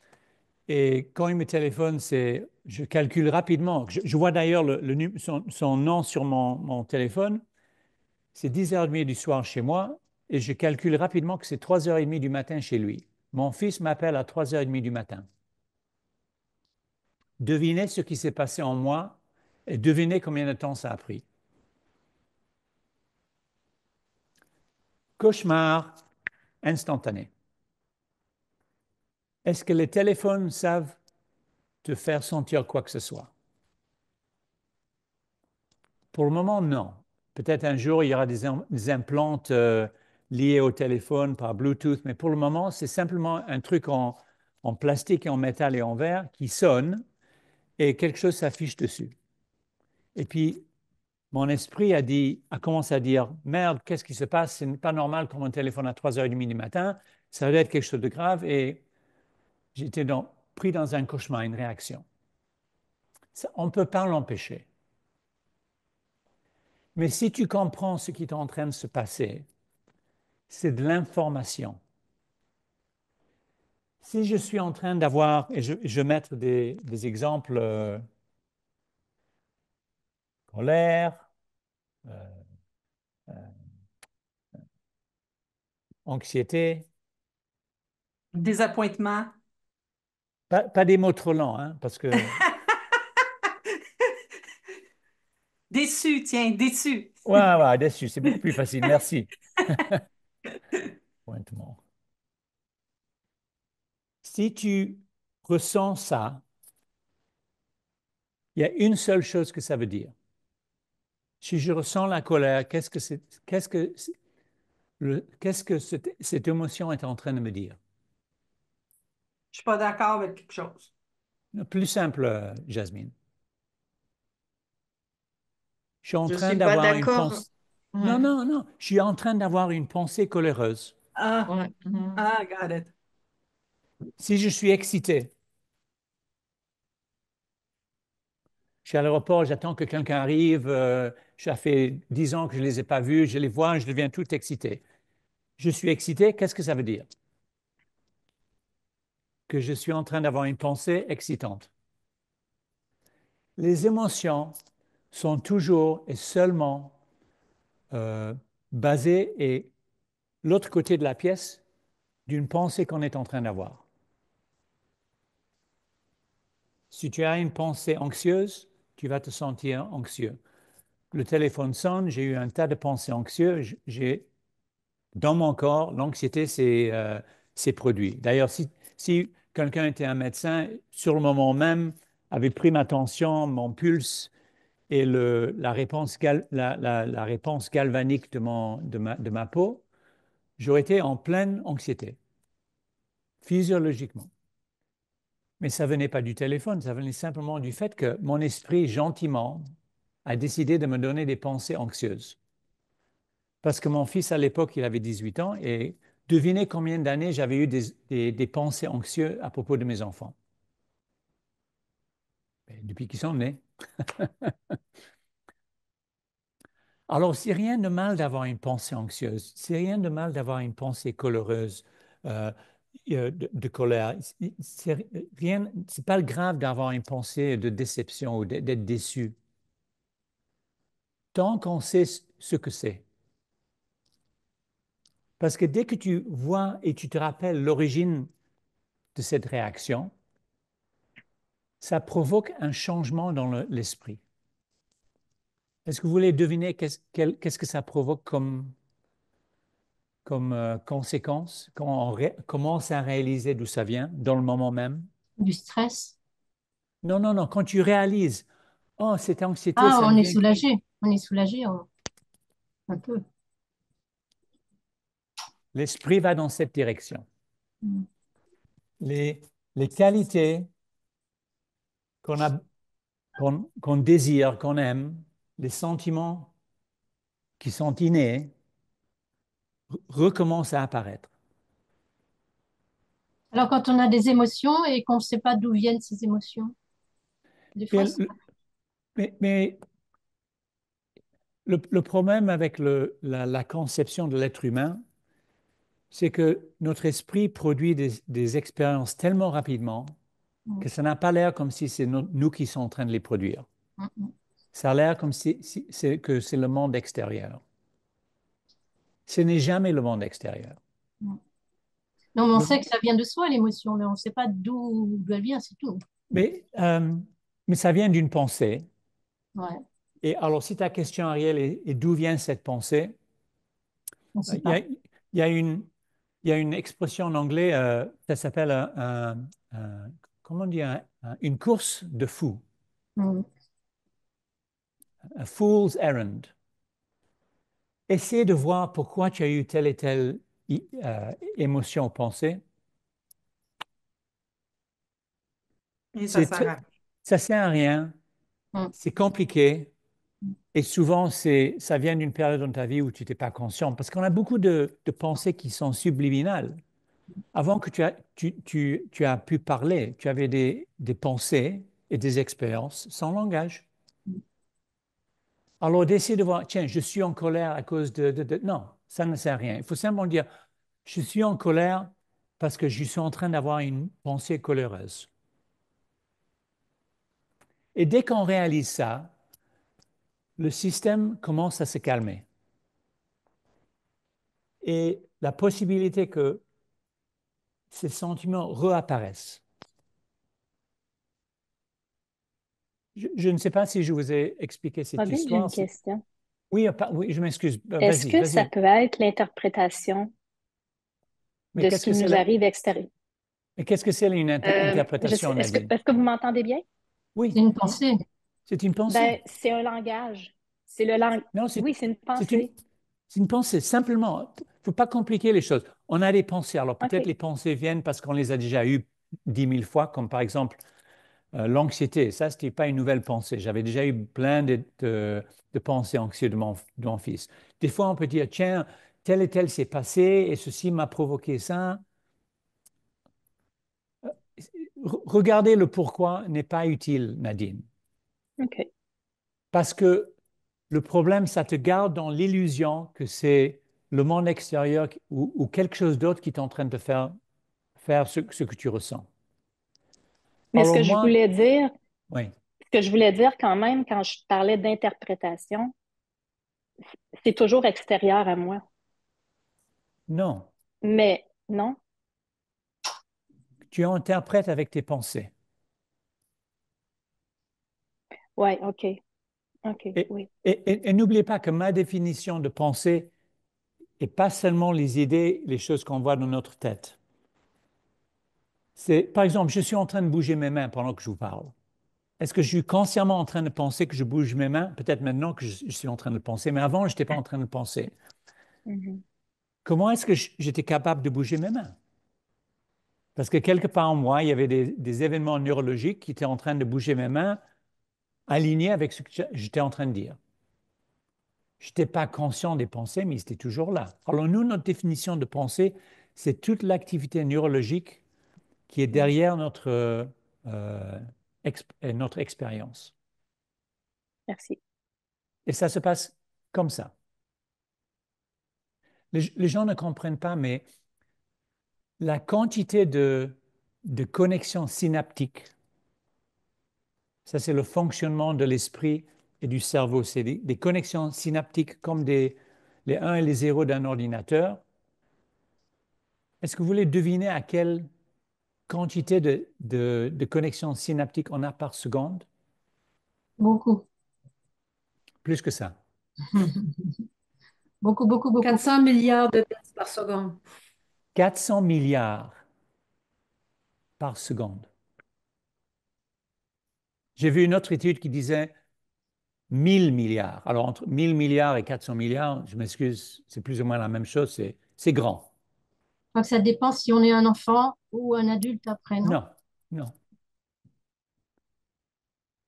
Et quand il me téléphone, je calcule rapidement. Je vois d'ailleurs son nom sur mon téléphone. C'est 10h30 du soir chez moi. Et je calcule rapidement que c'est 3h30 du matin chez lui. Mon fils m'appelle à 3h30 du matin. Devinez ce qui s'est passé en moi et devinez combien de temps ça a pris. Cauchemar instantané. Est-ce que les téléphones savent te faire sentir quoi que ce soit? Pour le moment, non. Peut-être un jour, il y aura des implantes liées au téléphone par Bluetooth, mais pour le moment, c'est simplement un truc en plastique et en métal et en verre qui sonne et quelque chose s'affiche dessus. Et puis, mon esprit a commencé à dire, merde, qu'est-ce qui se passe? Ce n'est pas normal qu'on me téléphone à 3h30 du matin, ça doit être quelque chose de grave et j'étais pris dans un cauchemar, une réaction. Ça, on ne peut pas l'empêcher. Mais si tu comprends ce qui est en train de se passer, c'est de l'information. Si je suis en train d'avoir, et je vais mettre des exemples, colère, euh, euh, anxiété, Désappointement. pas des mots trop lents, hein, parce que, Déçu, tiens, déçu. ouais, déçu, c'est beaucoup plus facile, merci. Pointement. Si tu ressens ça, il y a une seule chose que ça veut dire. Si je ressens la colère, qu'est-ce que cette émotion est en train de me dire? Je suis pas d'accord avec quelque chose. Plus simple, Jasmine. Je suis en Je train suis pas d'avoir une d'accord. pensée. Ouais. Non, non, non. Je suis en train d'avoir une pensée coléreuse. Ah, Ouais. Mhm. ah, got it. Si je suis excité, je suis à l'aéroport, j'attends que quelqu'un arrive. Ça fait 10 ans que je ne les ai pas vus. Je les vois, je deviens tout excité. Je suis excité, qu'est-ce que ça veut dire? Que je suis en train d'avoir une pensée excitante. Les émotions sont toujours et seulement basées et l'autre côté de la pièce d'une pensée qu'on est en train d'avoir. Si tu as une pensée anxieuse, tu vas te sentir anxieux. Le téléphone sonne, j'ai eu un tas de pensées anxieuses, dans mon corps, l'anxiété s'est produit. D'ailleurs, si quelqu'un était un médecin, sur le moment même, avait pris ma tension, mon pulse et la réponse galvanique de ma peau, j'aurais été en pleine anxiété, physiologiquement. Mais ça venait pas du téléphone, ça venait simplement du fait que mon esprit, gentiment, a décidé de me donner des pensées anxieuses. Parce que mon fils, à l'époque, il avait 18 ans et devinez combien d'années j'avais eu des pensées anxieuses à propos de mes enfants. Depuis qu'ils sont nés. Alors, c'est rien de mal d'avoir une pensée anxieuse, c'est rien de mal d'avoir une pensée coléreuse, euh, de colère. C'est pas grave d'avoir une pensée de déception ou d'être déçu. Tant qu'on sait ce que c'est. Parce que dès que tu vois et tu te rappelles l'origine de cette réaction, ça provoque un changement dans l'esprit. Est-ce que vous voulez deviner qu'est-ce que ça provoque comme conséquence quand on commence à réaliser d'où ça vient dans le moment même? Du stress. Non, non, non. Quand tu réalises, Oh, cette anxiété, Ah, ça on me est vient. soulagé. On est soulagé un peu. L'esprit va dans cette direction. Mm. Les qualités qu'on a, qu'on désire, qu'on aime, les sentiments qui sont innés, recommencent à apparaître. Alors, quand on a des émotions et qu'on ne sait pas d'où viennent ces émotions, des fois, Mais le problème avec la conception de l'être humain, c'est que notre esprit produit des expériences tellement rapidement Mm, que ça n'a pas l'air comme si c'est nous qui sommes en train de les produire. mm, mm, Ça a l'air comme si que c'est le monde extérieur. Ce n'est jamais le monde extérieur. mm. Non, mais on Le- sait que ça vient de soi, l'émotion, mais on ne sait pas d'où elle vient, c'est tout. mais, euh, mais ça vient d'une pensée. Ouais, Et alors, si ta question, Ariel, est d'où vient cette pensée, on ne sait il y a, pas. il y a une, il y a une expression en anglais, ça s'appelle comment on dit, une course de fou, Mm. un fool's errand. Essaie de voir pourquoi tu as eu telle et telle émotion ou pensée. Et ça C'est sert à ça sert à rien, Mm. c'est compliqué et souvent ça vient d'une période dans ta vie où tu n'étais pas conscient parce qu'on a beaucoup de pensées qui sont subliminales. Avant que tu as pu parler, tu avais des pensées et des expériences sans langage. Alors, d'essayer de voir, tiens, je suis en colère à cause Non, ça ne sert à rien. Il faut simplement dire, je suis en colère parce que je suis en train d'avoir une pensée coléreuse. Et dès qu'on réalise ça, le système commence à se calmer. Et la possibilité que ces sentiments réapparaissent. Je ne sais pas si je vous ai expliqué cette Robin, j'ai histoire. une question. Oui, oui, je m'excuse. Est-ce Vas-y, que ça vas-y. peut être l'interprétation Mais de ce qu'est-ce que qui c'est nous arrive extérieur? mais qu'est-ce que c'est une Je sais, interprétation, Nadine? est-ce que vous m'entendez bien? Oui, C'est une pensée. c'est une Ben, pensée. c'est un langage. C'est le langage. Non, Oui, c'est une c'est une, pensée. c'est une pensée. Simplement, il ne faut pas compliquer les choses. On a des pensées. Alors peut-être OK. les pensées viennent parce qu'on les a déjà eues 10 000 fois, comme par exemple l'anxiété. Ça, ce n'était pas une nouvelle pensée. J'avais déjà eu plein de pensées anxieuses de mon fils. Des fois, on peut dire, tiens, tel et tel s'est passé et ceci m'a provoqué ça. Regarder le pourquoi n'est pas utile, Nadine. OK. Parce que le problème, ça te garde dans l'illusion que c'est le monde extérieur ou quelque chose d'autre qui est en train de faire ce que tu ressens. Mais Alors moi, oui, ce que je voulais dire quand même, quand je parlais d'interprétation, c'est toujours extérieur à moi. non, Mais non? tu interprètes avec tes pensées. Ouais, OK. OK, Et, oui. et n'oubliez pas que ma définition de pensée n'est pas seulement les idées, les choses qu'on voit dans notre tête. C'est, par exemple, je suis en train de bouger mes mains pendant que je vous parle. Est-ce que je suis consciemment en train de penser que je bouge mes mains? Peut-être maintenant que je suis en train de le penser, mais avant, je n'étais pas en train de le penser. Mhm. Comment est-ce que j'étais capable de bouger mes mains? Parce que quelque part en moi, il y avait des événements neurologiques qui étaient en train de bouger mes mains, alignés avec ce que j'étais en train de dire. Je n'étais pas conscient des pensées, mais ils étaient toujours là. Alors nous, notre définition de pensée, c'est toute l'activité neurologique qui est derrière notre expérience. Merci. Et ça se passe comme ça. Les gens ne comprennent pas, mais la quantité de connexions synaptiques, ça c'est le fonctionnement de l'esprit et du cerveau, c'est des connexions synaptiques comme les 1 et les 0 d'un ordinateur. Est-ce que vous voulez deviner à quelle quantité de connexions synaptiques on a par seconde? Beaucoup. Plus que ça. Beaucoup, beaucoup, beaucoup. 400 milliards de bits par seconde. 400 milliards par seconde. J'ai vu une autre étude qui disait 1000 milliards. Alors, entre 1000 milliards et 400 milliards, je m'excuse, c'est plus ou moins la même chose, c'est grand. Donc ça dépend si on est un enfant ou un adulte après, non? Non, non.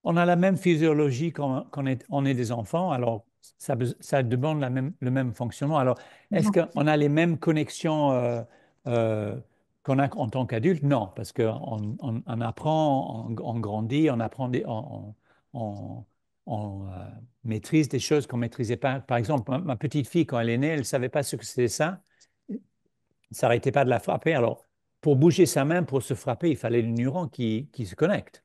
On a la même physiologie quand on est des enfants, alors ça demande le même fonctionnement. Alors, est-ce qu'on a les mêmes connexions qu'on a en tant qu'adulte? Non, parce qu'on apprend, on grandit, on apprend, on maîtrise des choses qu'on ne maîtrisait pas. Par exemple, ma petite fille, quand elle est née, elle ne savait pas ce que c'était ça. Ça s'arrêtait pas de la frapper. Alors, pour bouger sa main, pour se frapper, il fallait le neuron qui se connecte.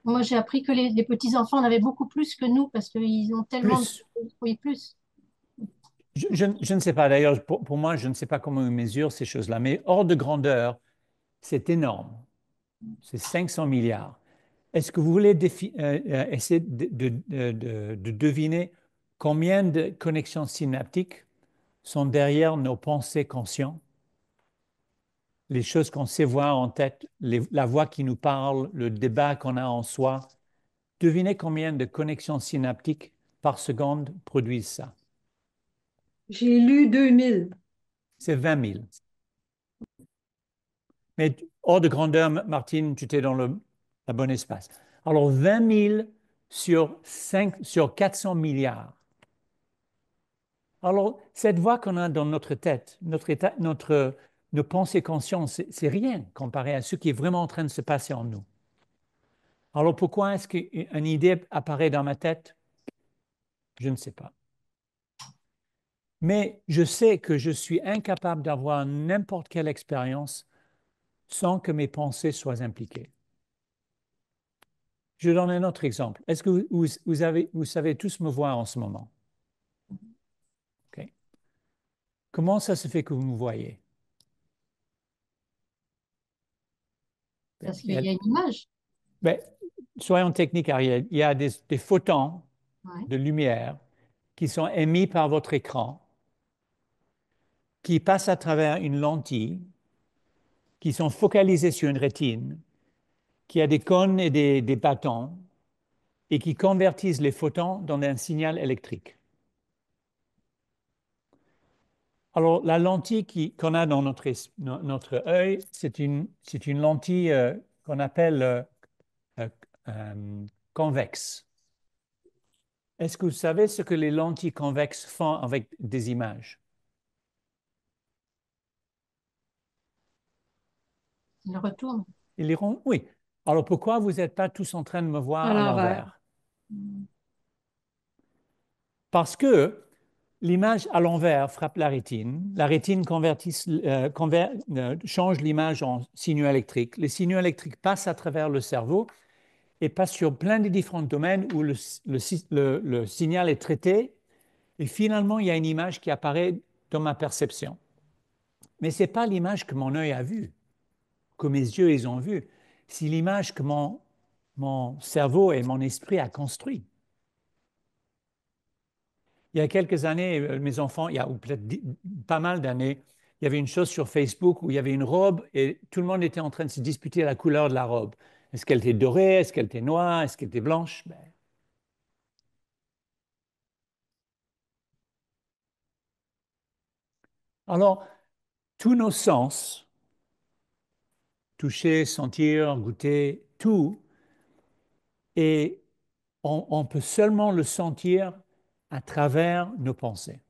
Moi, j'ai appris que les petits-enfants en avaient beaucoup plus que nous parce qu'ils ont tellement Plus. Oui, plus. Je ne sais pas, d'ailleurs, pour moi, je ne sais pas comment on mesure ces choses-là, mais hors de grandeur, c'est énorme. C'est 500 milliards. Est-ce que vous voulez essayer de deviner combien de connexions synaptiques sont derrière nos pensées conscientes, les choses qu'on sait voir en tête, la voix qui nous parle, le débat qu'on a en soi? Devinez combien de connexions synaptiques par seconde produisent ça? J'ai lu 2000. C'est 20 000. Mais hors de grandeur, Martine, tu étais dans le bon espace. Alors, 20 000 sur 400 milliards. Alors, cette voix qu'on a dans notre tête, nos pensées conscientes, c'est rien comparé à ce qui est vraiment en train de se passer en nous. Alors, pourquoi est-ce qu'une idée apparaît dans ma tête? Je ne sais pas. Mais je sais que je suis incapable d'avoir n'importe quelle expérience sans que mes pensées soient impliquées. Je donne un autre exemple. Est-ce que vous savez tous me voir en ce moment? OK. Comment ça se fait que vous me voyez? Parce qu'il y a une image. Ben, soyons techniques, Ariel. Il y a des photons Ouais. de lumière qui sont émis par votre écran, qui passent à travers une lentille, qui sont focalisés sur une rétine, qui a des cônes et des bâtons, et qui convertissent les photons dans un signal électrique. Alors, la lentille qu'on a dans notre œil, c'est une lentille qu'on appelle convexe. Est-ce que vous savez ce que les lentilles convexes font avec des images? Ils retournent. Ils les rendent? Oui. Alors, pourquoi vous n'êtes pas tous en train de me voir à l'envers? Parce que l'image à l'envers frappe la rétine change l'image en signaux électriques. Les signaux électriques passent à travers le cerveau et passent sur plein de différents domaines où le signal est traité et finalement il y a une image qui apparaît dans ma perception. Mais ce n'est pas l'image que mon œil a vue, que mes yeux ils ont vue. C'est l'image que mon cerveau et mon esprit a construit. Il y a quelques années, mes enfants, ou peut-être pas mal d'années, il y avait une chose sur Facebook où il y avait une robe et tout le monde était en train de se disputer la couleur de la robe. Est-ce qu'elle était dorée? Est-ce qu'elle était noire? Est-ce qu'elle était blanche? Alors, tous nos sens, toucher, sentir, goûter, tout, et on peut seulement le sentir à travers nos pensées.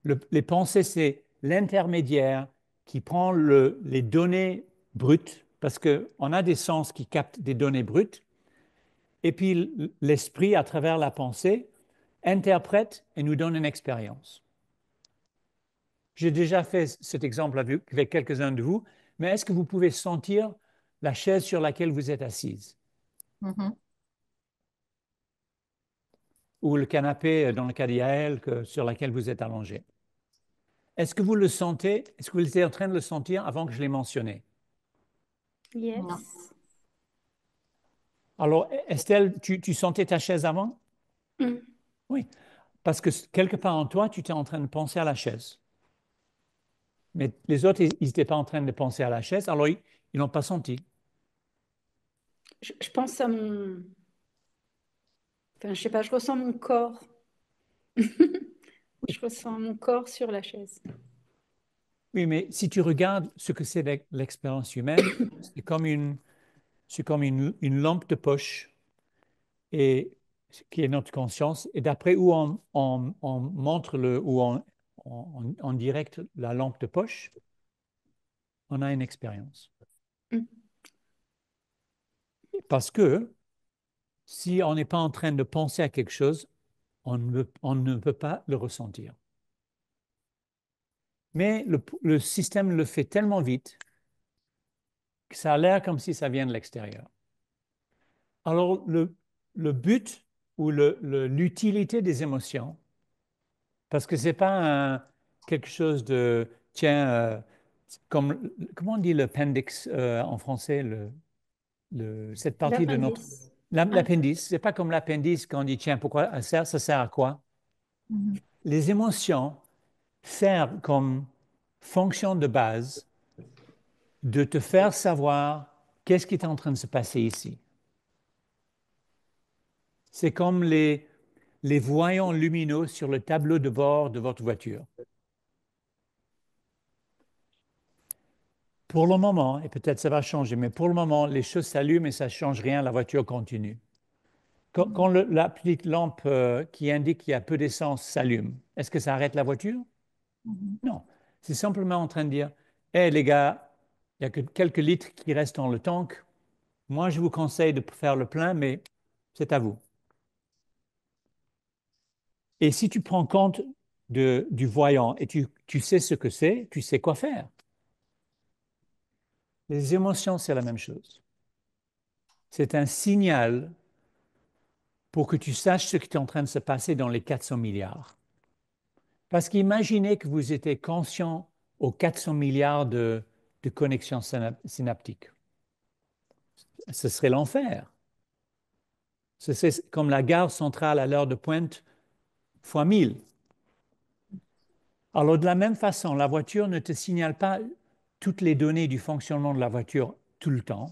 Les pensées, c'est l'intermédiaire qui prend les données brutes, parce qu'on a des sens qui captent des données brutes, et puis l'esprit, à travers la pensée, interprète et nous donne une expérience. J'ai déjà fait cet exemple avec quelques-uns de vous, mais est-ce que vous pouvez sentir la chaise sur laquelle vous êtes assise? Ou le canapé, dans le cas d'Yael, sur lequel vous êtes allongé? Est-ce que vous le sentez? Est-ce que vous étiez en train de le sentir avant que je l'ai mentionné? Yes. Non. Alors, Estelle, tu sentais ta chaise avant? Oui, parce que quelque part en toi, tu étais en train de penser à la chaise. Mais les autres, ils n'étaient pas en train de penser à la chaise, alors ils n'ont pas senti. Je pense à mon... Enfin, je sais pas, je ressens mon corps. Je ressens mon corps sur la chaise. Oui, mais si tu regardes ce que c'est l'expérience humaine, c'est comme une lampe de poche et, qui est notre conscience. Et d'après où on montre ou on directe la lampe de poche, on a une expérience. Mm. Parce que si on n'est pas en train de penser à quelque chose, on ne peut pas le ressentir. Mais le système le fait tellement vite que ça a l'air comme si ça vient de l'extérieur. Alors, le but ou l'utilité des émotions, parce que ce n'est pas quelque chose de, tiens, comment on dit l'appendix en français, cette partie de notre... L'appendice. L'appendice, ce n'est pas comme l'appendice quand on dit, tiens, pourquoi ça sert à quoi? Mhm. Les émotions servent comme fonction de base de te faire savoir qu'est-ce qui est en train de se passer ici. C'est comme les voyants lumineux sur le tableau de bord de votre voiture. Pour le moment, et peut-être ça va changer, mais pour le moment, les choses s'allument et ça ne change rien, la voiture continue. Quand la petite lampe qui indique qu'il y a peu d'essence s'allume, est-ce que ça arrête la voiture? Mhm. Non. C'est simplement en train de dire, hé les gars, il n'y a que quelques litres qui restent dans le tank. Moi, je vous conseille de faire le plein, mais c'est à vous. Et si tu prends compte du voyant et tu sais ce que c'est, tu sais quoi faire. Les émotions, c'est la même chose. C'est un signal pour que tu saches ce qui est en train de se passer dans les 400 milliards. Parce qu'imaginez que vous étiez conscient aux 400 milliards de connexions synaptiques. Ce serait l'enfer. Ce serait comme la gare centrale à l'heure de pointe fois 1000. Alors, de la même façon, la voiture ne te signale pas toutes les données du fonctionnement de la voiture tout le temps.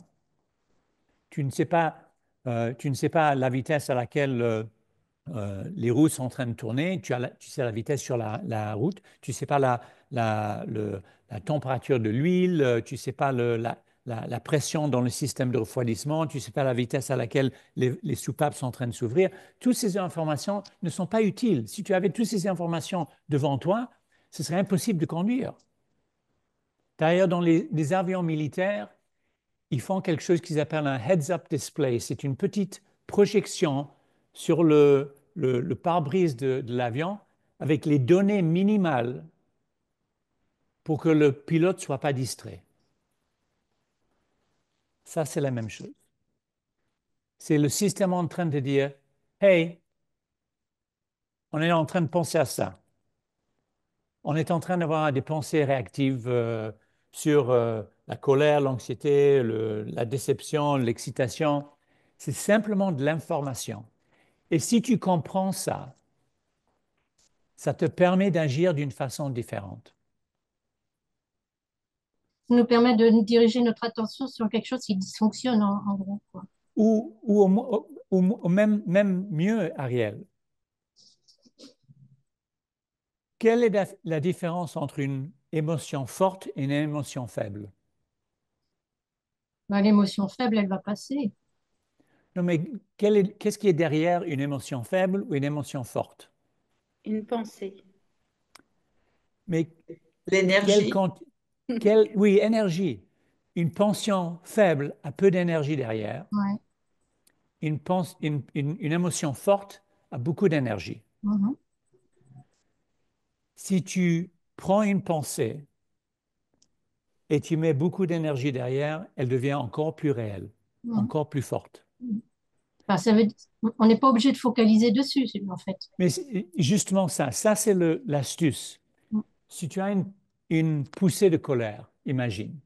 Tu ne sais pas la vitesse à laquelle les roues sont en train de tourner. Tu sais la vitesse sur la route. Tu ne sais pas la température de l'huile. Tu ne sais pas la pression dans le système de refroidissement. Tu ne sais pas la vitesse à laquelle les soupapes sont en train de s'ouvrir. Toutes ces informations ne sont pas utiles. Si tu avais toutes ces informations devant toi, ce serait impossible de conduire. D'ailleurs, dans les avions militaires, ils font quelque chose qu'ils appellent un heads-up display. C'est une petite projection sur le pare-brise de l'avion avec les données minimales pour que le pilote ne soit pas distrait. Ça, c'est la même chose. C'est le système en train de dire, hey, on est en train de penser à ça. On est en train d'avoir des pensées réactives sur la colère, l'anxiété, la déception, l'excitation. C'est simplement de l'information. Et si tu comprends ça, ça te permet d'agir d'une façon différente. Ça nous permet de diriger notre attention sur quelque chose qui dysfonctionne en gros, quoi. Ou même mieux, Ariel, quelle est la différence entre une émotion forte et une émotion faible? Ben, l'émotion faible, elle va passer. Non, mais qu'est-ce qui est derrière une émotion faible ou une émotion forte? Une pensée. Mais L'énergie. oui, énergie. Une pension faible a peu d'énergie derrière. Ouais. Une émotion forte a beaucoup d'énergie. Mhm. Si tu prends une pensée et tu mets beaucoup d'énergie derrière, elle devient encore plus réelle, Mhm. encore plus forte. Enfin, on n'est pas obligé de focaliser dessus, en fait. Mais justement ça c'est l'astuce. Mhm. Si tu as une poussée de colère, imagine,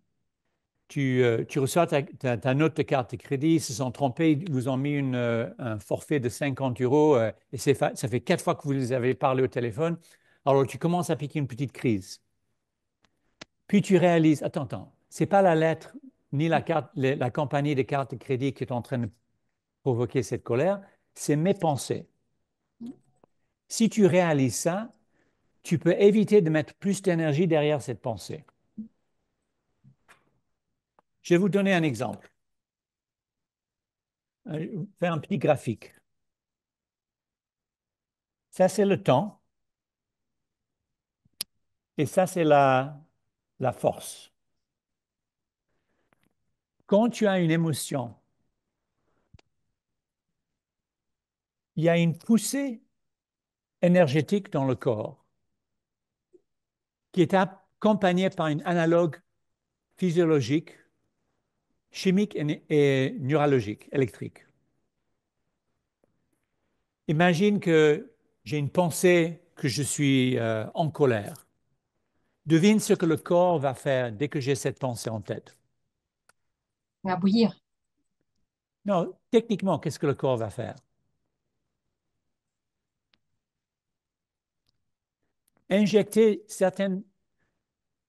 tu reçois ta note de carte de crédit, ils se sont trompés, ils vous ont mis un forfait de 50 euros et ça fait 4 fois que vous les avez parlé au téléphone. Alors tu commences à piquer une petite crise. Puis tu réalises, attends, c'est pas la lettre ni la compagnie de carte de crédit qui est en train de provoquer cette colère, c'est mes pensées. Si tu réalises ça, tu peux éviter de mettre plus d'énergie derrière cette pensée. Je vais vous donner un exemple. Je vais faire un petit graphique. Ça, c'est le temps. Et ça, c'est la force. Quand tu as une émotion, il y a une poussée énergétique dans le corps qui est accompagnée par une analogue physiologique, chimique et neurologique, électrique. Imagine que j'ai une pensée que je suis en colère. Devine ce que le corps va faire dès que j'ai cette pensée en tête. Il va bouillir. Non, techniquement, qu'est-ce que le corps va faire? Injecter certaines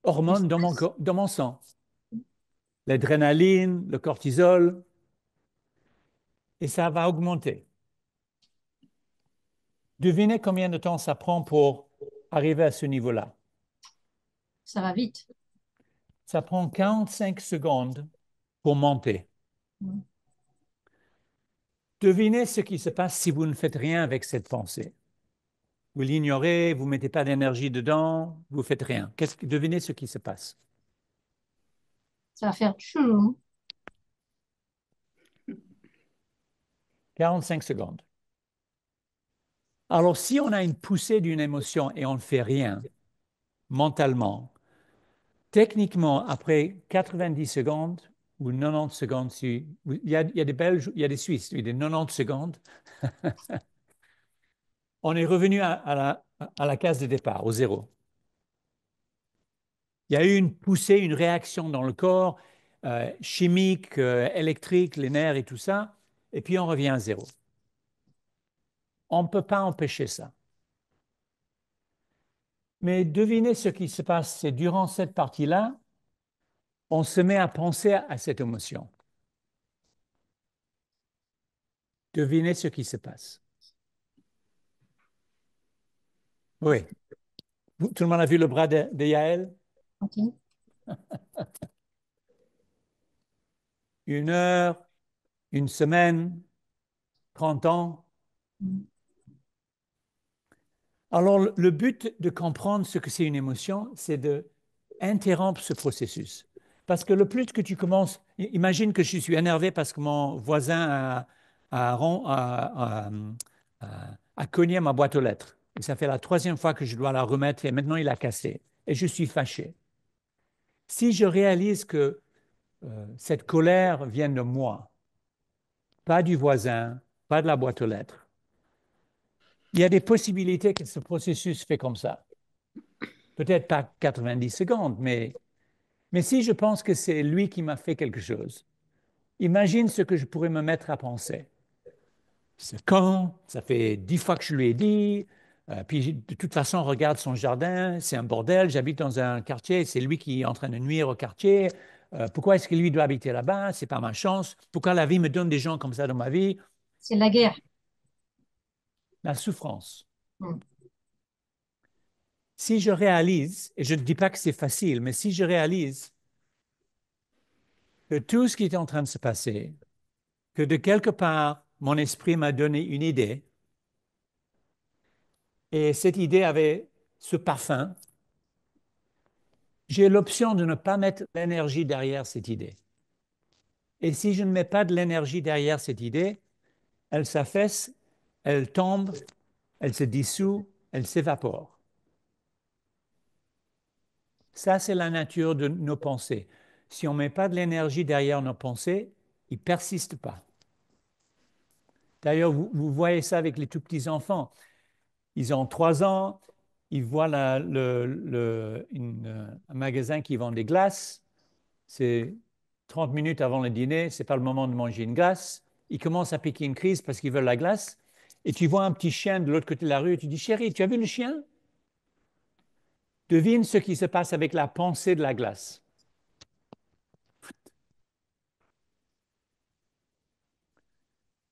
hormones dans mon sang. L'adrénaline, le cortisol, et ça va augmenter. Devinez combien de temps ça prend pour arriver à ce niveau-là. Ça va vite. Ça prend 45 secondes pour monter. Mm. Devinez ce qui se passe si vous ne faites rien avec cette pensée. Vous l'ignorez, vous ne mettez pas d'énergie dedans, vous ne faites rien. Devinez ce qui se passe. Ça va faire tchoum. 45 secondes. Alors, si on a une poussée d'une émotion et on ne fait rien mentalement, techniquement, après 90 secondes ou 90 secondes, il y a des Belges, il y a des Suisses, des 90 secondes, on est revenu à la case de départ, au zéro. Il y a eu une poussée, une réaction dans le corps, chimique, électrique, les nerfs et tout ça, et puis on revient à zéro. On ne peut pas empêcher ça. Mais devinez ce qui se passe, c'est durant cette partie-là, on se met à penser à cette émotion. Devinez ce qui se passe. Oui. Tout le monde a vu le bras de Yael? Okay. 1 heure, 1 semaine, 30 ans. Mm. Alors, le but de comprendre ce que c'est une émotion, c'est d'interrompre ce processus. Parce que le plus que tu commences, imagine que je suis énervé parce que mon voisin a cogné ma boîte aux lettres. Et ça fait la 3e fois que je dois la remettre et maintenant il a cassé. Et je suis fâché. Si je réalise que cette colère vient de moi, pas du voisin, pas de la boîte aux lettres, il y a des possibilités que ce processus fait comme ça. Peut-être pas 90 secondes, mais si je pense que c'est lui qui m'a fait quelque chose, imagine ce que je pourrais me mettre à penser. C'est quand, ça fait 10 fois que je lui ai dit, puis de toute façon, regarde son jardin, c'est un bordel, j'habite dans un quartier, c'est lui qui est en train de nuire au quartier, pourquoi est-ce que lui doit habiter là-bas, c'est pas ma chance, pourquoi la vie me donne des gens comme ça dans ma vie? C'est la guerre. La souffrance. Mm. Si je réalise, et je ne dis pas que c'est facile, mais si je réalise que tout ce qui est en train de se passer, que de quelque part, mon esprit m'a donné une idée, et cette idée avait ce parfum, j'ai l'option de ne pas mettre l'énergie derrière cette idée. Et si je ne mets pas de l'énergie derrière cette idée, elle s'affaisse, elle tombe, elle se dissout, elle s'évapore. Ça, c'est la nature de nos pensées. Si on ne met pas de l'énergie derrière nos pensées, ils ne persistent pas. D'ailleurs, vous voyez ça avec les tout petits enfants. Ils ont 3 ans, ils voient un magasin qui vend des glaces. C'est 30 minutes avant le dîner, ce n'est pas le moment de manger une glace. Ils commencent à piquer une crise parce qu'ils veulent la glace. Et tu vois un petit chien de l'autre côté de la rue et tu dis, chérie, tu as vu le chien? Devine ce qui se passe avec la pensée de la glace.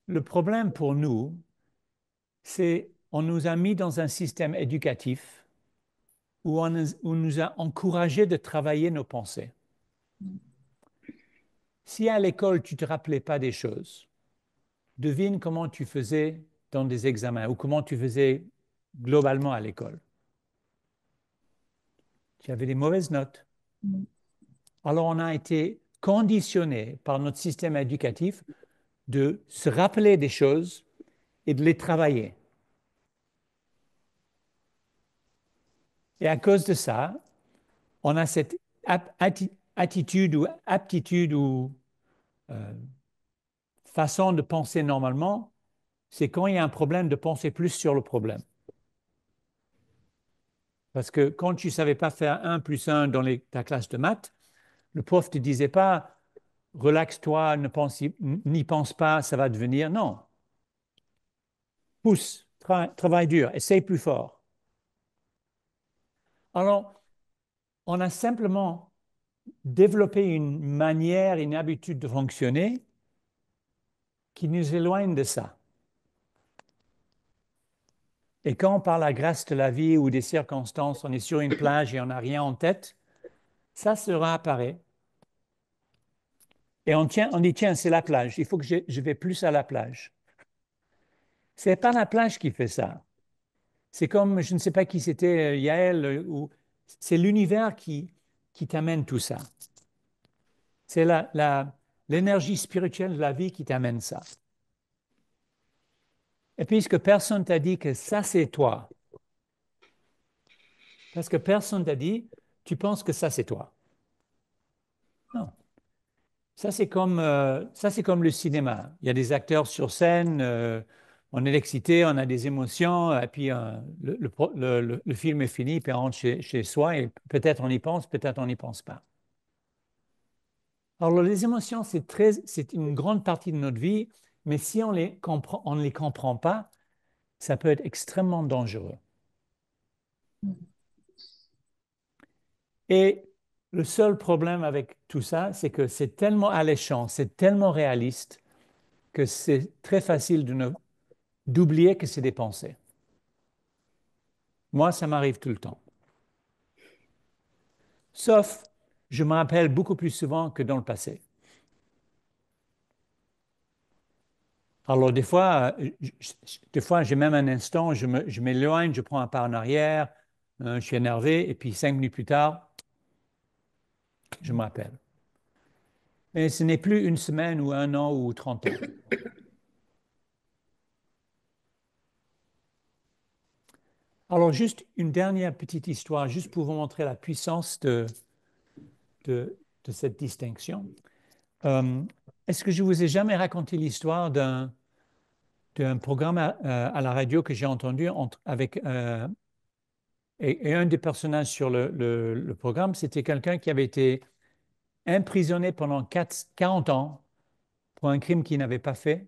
Le problème pour nous, on nous a mis dans un système éducatif où on nous a encouragé de travailler nos pensées. Si à l'école, tu ne te rappelais pas des choses, devine comment tu faisais dans des examens ou comment tu faisais globalement à l'école. Tu avais des mauvaises notes. Alors, on a été conditionné par notre système éducatif de se rappeler des choses et de les travailler. Et à cause de ça, on a cette attitude ou aptitude ou façon de penser normalement, c'est quand il y a un problème de penser plus sur le problème. Parce que quand tu ne savais pas faire 1 plus 1 dans ta classe de maths, le prof ne te disait pas « relaxe-toi, n'y pense pas, ça va devenir ». Non. Pousse, travaille dur, essaye plus fort. Alors, on a simplement développé une manière, une habitude de fonctionner qui nous éloigne de ça. Et quand, par la grâce de la vie ou des circonstances, on est sur une plage et on n'a rien en tête, ça se réapparaît. Et on dit, tiens, c'est la plage, il faut que je vais plus à la plage. Ce n'est pas la plage qui fait ça. C'est comme, je ne sais pas qui c'était, Yael, ou c'est l'univers qui t'amène tout ça. C'est l'énergie spirituelle de la vie qui t'amène ça. Et puisque personne t'a dit que ça, c'est toi, parce que personne t'a dit, tu penses que ça, c'est toi. Non. Ça, c'est comme le cinéma. Il y a des acteurs sur scène, on est excité, on a des émotions, et puis le film est fini, puis on rentre chez soi, et peut-être on y pense, peut-être on n'y pense pas. Alors, les émotions, c'est une grande partie de notre vie, mais si on ne les comprend pas, ça peut être extrêmement dangereux. Et le seul problème avec tout ça, c'est que c'est tellement alléchant, c'est tellement réaliste que c'est très facile d'oublier que c'est des pensées. Moi, ça m'arrive tout le temps. Sauf, je me rappelle beaucoup plus souvent que dans le passé. Alors, des fois, j'ai même un instant, je m'éloigne, je prends un pas en arrière, je suis énervé, et puis 5 minutes plus tard, je me rappelle. Mais ce n'est plus une semaine ou 1 an ou 30 ans. Alors, juste une dernière petite histoire, juste pour vous montrer la puissance de cette distinction. Est-ce que je vous ai jamais raconté l'histoire d'un programme à la radio que j'ai entendu avec et un des personnages sur le programme, c'était quelqu'un qui avait été emprisonné pendant 40 ans pour un crime qu'il n'avait pas fait.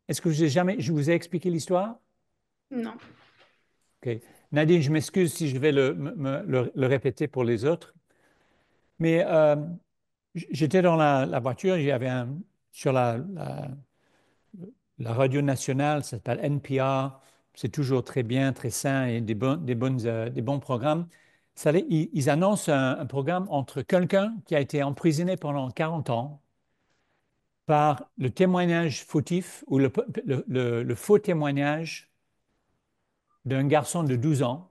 Est-ce que je vous ai expliqué l'histoire? Non. OK. Nadine, je m'excuse si je vais le répéter pour les autres. Mais j'étais dans la voiture, sur la radio nationale, ça s'appelle NPR, c'est toujours très bien, très sain et des bons programmes. Ils annoncent un programme entre quelqu'un qui a été emprisonné pendant 40 ans par le témoignage fautif ou le faux témoignage d'un garçon de 12 ans.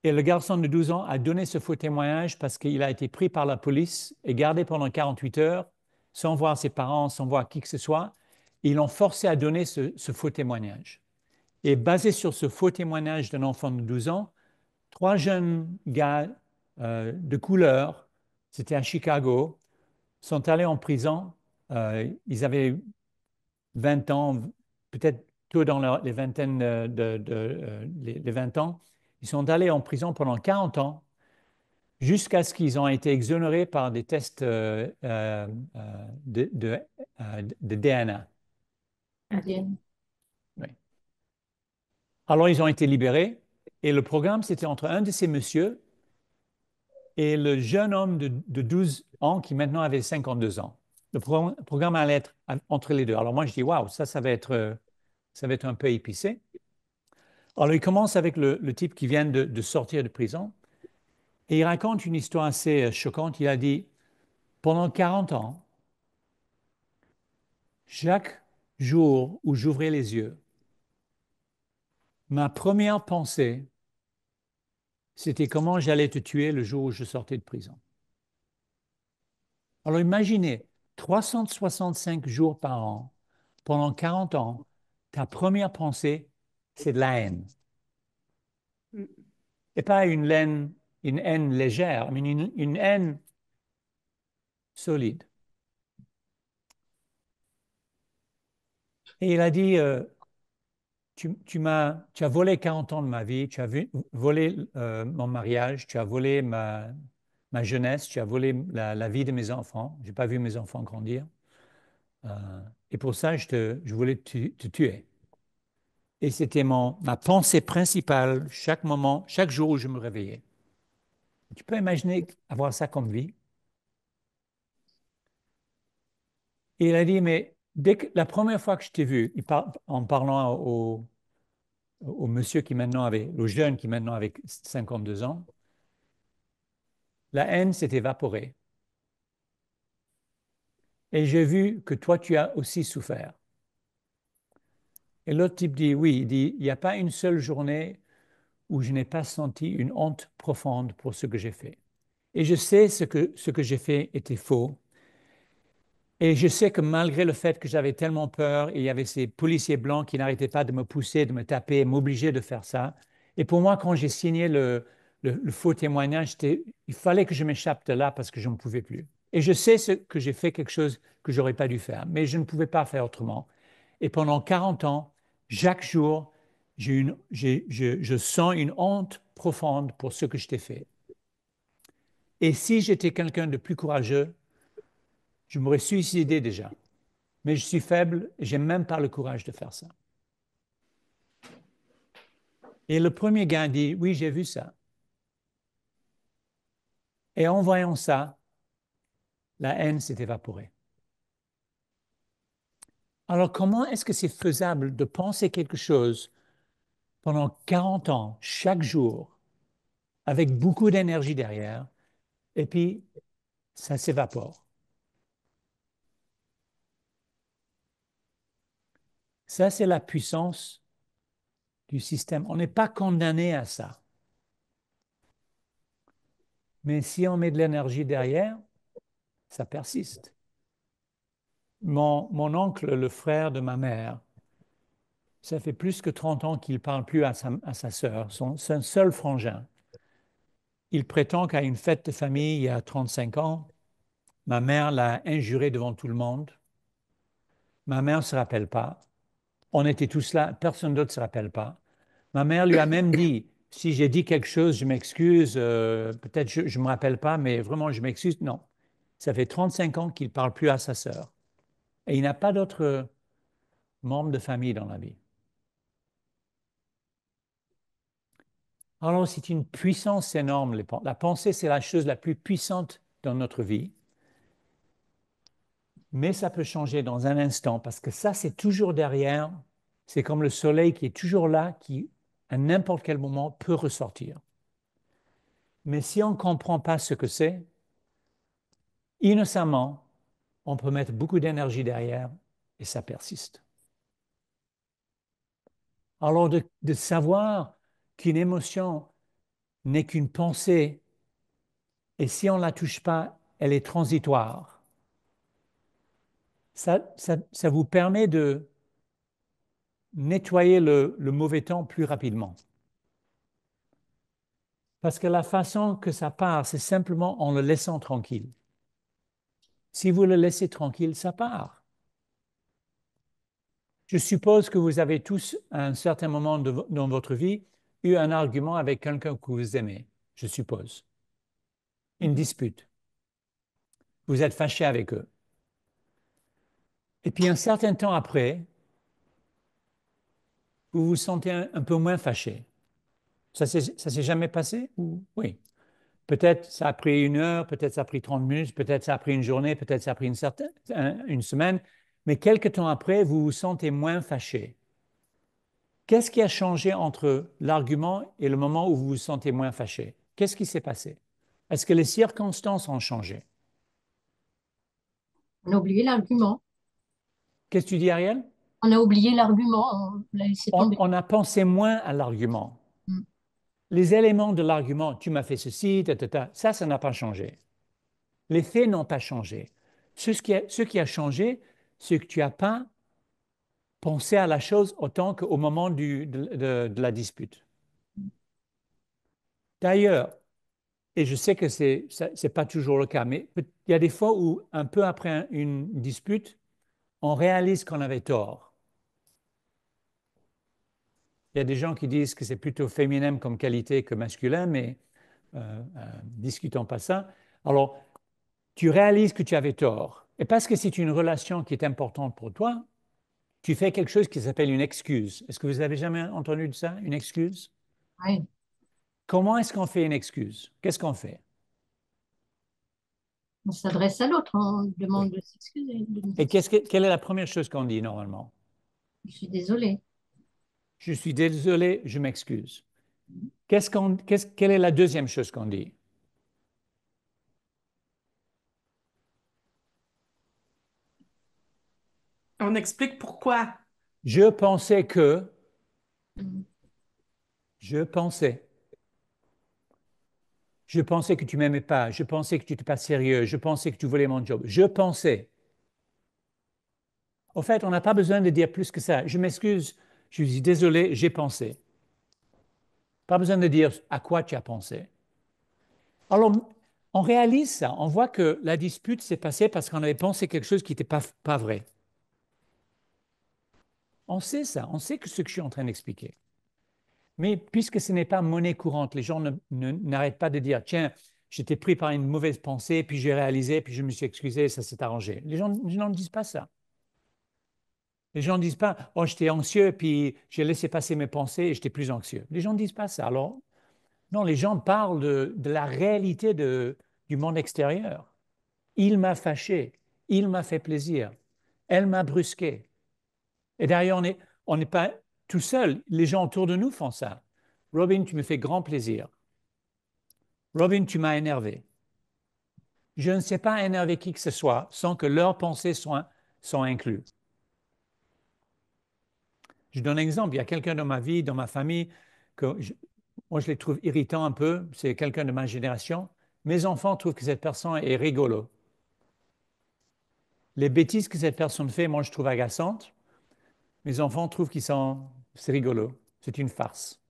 Et le garçon de 12 ans a donné ce faux témoignage parce qu'il a été pris par la police et gardé pendant 48 heures sans voir ses parents, sans voir qui que ce soit. Ils l'ont forcé à donner ce faux témoignage. Et basé sur ce faux témoignage d'un enfant de 12 ans, 3 jeunes gars de couleur, c'était à Chicago, sont allés en prison. Ils avaient 20 ans, peut-être tôt dans les vingtaines les 20 ans. Ils sont allés en prison pendant 40 ans jusqu'à ce qu'ils ont été exonérés par des tests de DNA. ADN. Oui. Alors, ils ont été libérés et le programme, c'était entre un de ces messieurs et le jeune homme de 12 ans qui maintenant avait 52 ans. Le programme allait être entre les deux. Alors moi, je dis, waouh, ça va être ça va être un peu épicé. Alors, il commence avec le type qui vient de sortir de prison et il raconte une histoire assez choquante. Il a dit, pendant 40 ans, chaque jour où j'ouvrais les yeux, ma première pensée, c'était comment j'allais te tuer le jour où je sortais de prison. Alors imaginez, 365 jours par an, pendant 40 ans, ta première pensée, c'est de la haine. Et pas une haine légère, mais une haine solide. Et il a dit, tu as volé 40 ans de ma vie, tu as volé mon mariage, tu as volé ma jeunesse, tu as volé la vie de mes enfants. Je n'ai pas vu mes enfants grandir. Et pour ça, je voulais te tuer. Et c'était ma pensée principale chaque moment, chaque jour où je me réveillais. Tu peux imaginer avoir ça comme vie. Et il a dit, mais la première fois que je t'ai vu, en parlant au monsieur qui maintenant avait, au jeune qui maintenant avait 52 ans, la haine s'est évaporée. Et j'ai vu que toi, tu as aussi souffert. Et l'autre type dit, oui, il dit, il n'y a pas une seule journée où je n'ai pas senti une honte profonde pour ce que j'ai fait. Et je sais ce que j'ai fait était faux. Et je sais que malgré le fait que j'avais tellement peur, et il y avait ces policiers blancs qui n'arrêtaient pas de me pousser, de me taper, m'obliger de faire ça. Et pour moi, quand j'ai signé le faux témoignage, il fallait que je m'échappe de là parce que je ne pouvais plus. Et je sais que j'ai fait quelque chose que je n'aurais pas dû faire, mais je ne pouvais pas faire autrement. Et pendant 40 ans, chaque jour, je sens une honte profonde pour ce que je t'ai fait. Et si j'étais quelqu'un de plus courageux, je m'aurais suicidé déjà. Mais je suis faible et je n'ai même pas le courage de faire ça. Et le premier gars dit, oui, j'ai vu ça. Et en voyant ça, la haine s'est évaporée. Alors comment est-ce que c'est faisable de penser quelque chose pendant 40 ans, chaque jour, avec beaucoup d'énergie derrière, et puis ça s'évapore? Ça, c'est la puissance du système. On n'est pas condamné à ça. Mais si on met de l'énergie derrière, ça persiste. Mon oncle, le frère de ma mère, ça fait plus que 30 ans qu'il ne parle plus à sa sœur, son seul frangin. Il prétend qu'à une fête de famille il y a 35 ans, ma mère l'a injuré devant tout le monde. Ma mère ne se rappelle pas. On était tous là, personne d'autre ne se rappelle pas. Ma mère lui a même dit, si j'ai dit quelque chose, je m'excuse, peut-être je ne me rappelle pas, mais vraiment je m'excuse. Non, ça fait 35 ans qu'il ne parle plus à sa sœur. Et il n'a pas d'autres membres de famille dans la vie. Alors, c'est une puissance énorme. La pensée, c'est la chose la plus puissante dans notre vie. Mais ça peut changer dans un instant parce que ça, c'est toujours derrière. C'est comme le soleil qui est toujours là, qui, à n'importe quel moment, peut ressortir. Mais si on ne comprend pas ce que c'est, innocemment, on peut mettre beaucoup d'énergie derrière et ça persiste. Alors, de savoir qu'une émotion n'est qu'une pensée et si on ne la touche pas, elle est transitoire. Ça vous permet de nettoyer le mauvais temps plus rapidement. Parce que la façon que ça part, c'est simplement en le laissant tranquille. Si vous le laissez tranquille, ça part. Je suppose que vous avez tous, à un certain moment dans votre vie, eu un argument avec quelqu'un que vous aimez, je suppose. Une dispute. Vous êtes fâché avec eux. Et puis un certain temps après, vous vous sentez un peu moins fâché. Ça s'est jamais passé? Oui. Peut-être ça a pris 1 heure, peut-être ça a pris 30 minutes, peut-être ça a pris une journée, peut-être ça a pris une semaine, mais quelque temps après, vous vous sentez moins fâché. Qu'est-ce qui a changé entre l'argument et le moment où vous vous sentez moins fâché? Qu'est-ce qui s'est passé? Est-ce que les circonstances ont changé? On a oublié l'argument. Qu'est-ce que tu dis, Ariel? On a oublié l'argument, on l'a laissé tomber. On a pensé moins à l'argument. Mm. Les éléments de l'argument, tu m'as fait ceci, ça n'a pas changé. Les faits n'ont pas changé. Ce qui a changé, c'est que tu n'as pas pensé à la chose autant qu'au moment de la dispute. D'ailleurs, et je sais que ce n'est pas toujours le cas, mais il y a des fois où, un peu après une dispute, on réalise qu'on avait tort. Il y a des gens qui disent que c'est plutôt féminin comme qualité que masculin, mais discutons pas ça. Alors, tu réalises que tu avais tort. Et parce que c'est une relation qui est importante pour toi, tu fais quelque chose qui s'appelle une excuse. Est-ce que vous avez jamais entendu de ça, une excuse? Oui. Comment est-ce qu'on fait une excuse? Qu'est-ce qu'on fait? On s'adresse à l'autre, on demande Oui. de s'excuser. Et quelle est la première chose qu'on dit normalement? Je suis désolée. Je suis désolé, je m'excuse. Quelle est la deuxième chose qu'on dit? On explique pourquoi. Je pensais que, Mm. je pensais. Je pensais que tu m'aimais pas. Je pensais que tu n'étais pas sérieux. Je pensais que tu voulais mon job. Je pensais. Au fait, on n'a pas besoin de dire plus que ça. Je m'excuse. Je suis désolé, j'ai pensé. Pas besoin de dire à quoi tu as pensé. Alors, on réalise ça. On voit que la dispute s'est passée parce qu'on avait pensé quelque chose qui n'était pas vrai. On sait ça. On sait que ce que je suis en train d'expliquer. Mais puisque ce n'est pas monnaie courante, les gens n'arrêtent pas de dire, tiens, j'étais pris par une mauvaise pensée, puis j'ai réalisé, puis je me suis excusé, ça s'est arrangé. Les gens ne disent pas ça. Les gens ne disent pas, oh, j'étais anxieux, puis j'ai laissé passer mes pensées et j'étais plus anxieux. Les gens ne disent pas ça. Alors, non, les gens parlent de la réalité du monde extérieur. Il m'a fâché, il m'a fait plaisir, elle m'a brusqué. Et d'ailleurs, on n'est pas tout seul. Les gens autour de nous font ça. Robin, tu me fais grand plaisir. Robin, tu m'as énervé. Je ne sais pas énerver qui que ce soit sans que leurs pensées soient incluses. Je donne un exemple. Il y a quelqu'un dans ma vie, dans ma famille, moi je les trouve irritants un peu. C'est quelqu'un de ma génération. Mes enfants trouvent que cette personne est rigolo. Les bêtises que cette personne fait, moi je trouve agaçantes. Mes enfants trouvent c'est rigolo. C'est une farce.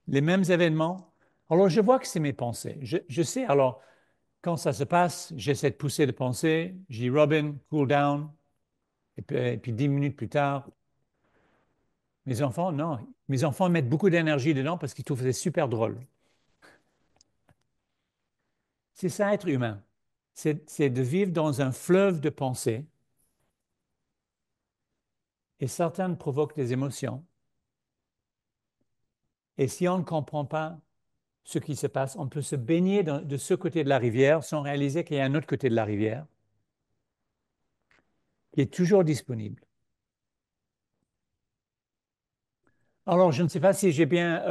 Les mêmes événements. Alors je vois que c'est mes pensées. Je sais. Alors quand ça se passe, j'essaie de pousser de penser. Je dis Robin, cool down. Et puis 10 minutes plus tard, mes enfants, non. Mes enfants mettent beaucoup d'énergie dedans parce qu'ils trouvent que c'est super drôle. C'est ça être humain. C'est de vivre dans un fleuve de pensées. Et certaines provoquent des émotions. Et si on ne comprend pas ce qui se passe, on peut se baigner de ce côté de la rivière sans réaliser qu'il y a un autre côté de la rivière qui est toujours disponible. Alors, je ne sais pas si j'ai bien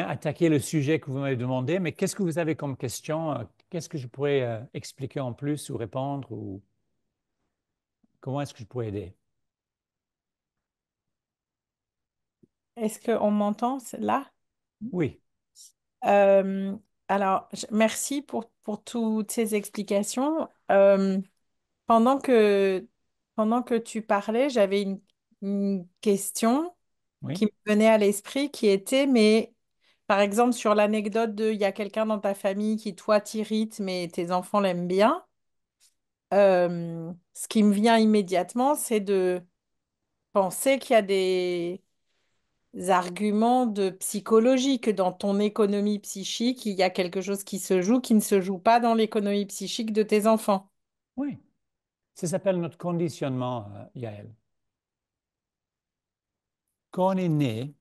attaqué le sujet que vous m'avez demandé, mais qu'est-ce que vous avez comme question? Qu'est-ce que je pourrais expliquer en plus ou répondre ou comment est-ce que je pourrais aider? Est-ce qu'on m'entend là? Oui, Euh, alors, merci pour toutes ces explications. Pendant que tu parlais, j'avais une question qui oui, me venait à l'esprit qui était, mais par exemple, sur l'anecdote de il y a quelqu'un dans ta famille qui, toi, t'irrite, mais tes enfants l'aiment bien. Ce qui me vient immédiatement, c'est de penser qu'il y a des arguments de psychologie, que dans ton économie psychique, il y a quelque chose qui se joue qui ne se joue pas dans l'économie psychique de tes enfants. oui. Ça s'appelle notre conditionnement, Yael. Quand on est né,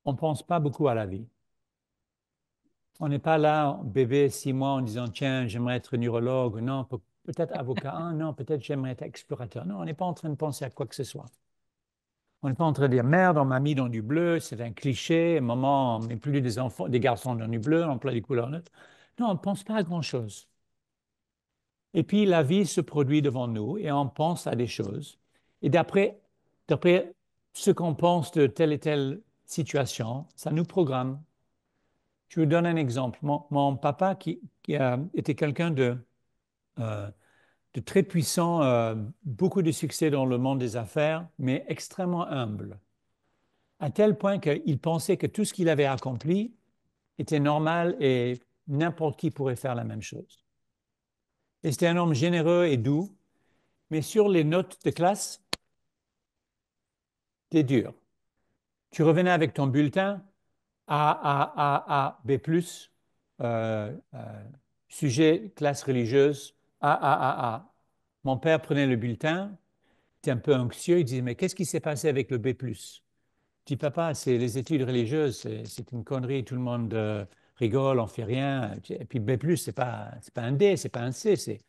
on ne pense pas beaucoup à la vie. On n'est pas là, bébé, 6 mois, en disant, tiens, j'aimerais être neurologue, non, peut-être avocat, ah, non, peut-être j'aimerais être explorateur. Non, on n'est pas en train de penser à quoi que ce soit. On n'est pas en train de dire merde, on m'a mis dans du bleu, c'est un cliché, maman, on met plus des enfants, des garçons dans du bleu, on emploie des couleurs neutres. Non, on ne pense pas à grand-chose. Et puis la vie se produit devant nous et on pense à des choses. Et d'après ce qu'on pense de telle et telle situation, ça nous programme. Je vous donne un exemple. Mon papa, qui a été quelqu'un euh, de très puissant, beaucoup de succès dans le monde des affaires, mais extrêmement humble, à tel point qu'il pensait que tout ce qu'il avait accompli était normal et n'importe qui pourrait faire la même chose. Et c'était un homme généreux et doux, mais sur les notes de classe, c'était dur. Tu revenais avec ton bulletin A, B+, sujet, classe religieuse, A. Mon père prenait le bulletin, était un peu anxieux, il disait, mais qu'est-ce qui s'est passé avec le B+? Je dis, papa, c'est les études religieuses, c'est une connerie, tout le monde rigole, on fait rien. Et puis B+, c'est pas un D, c'est pas un C,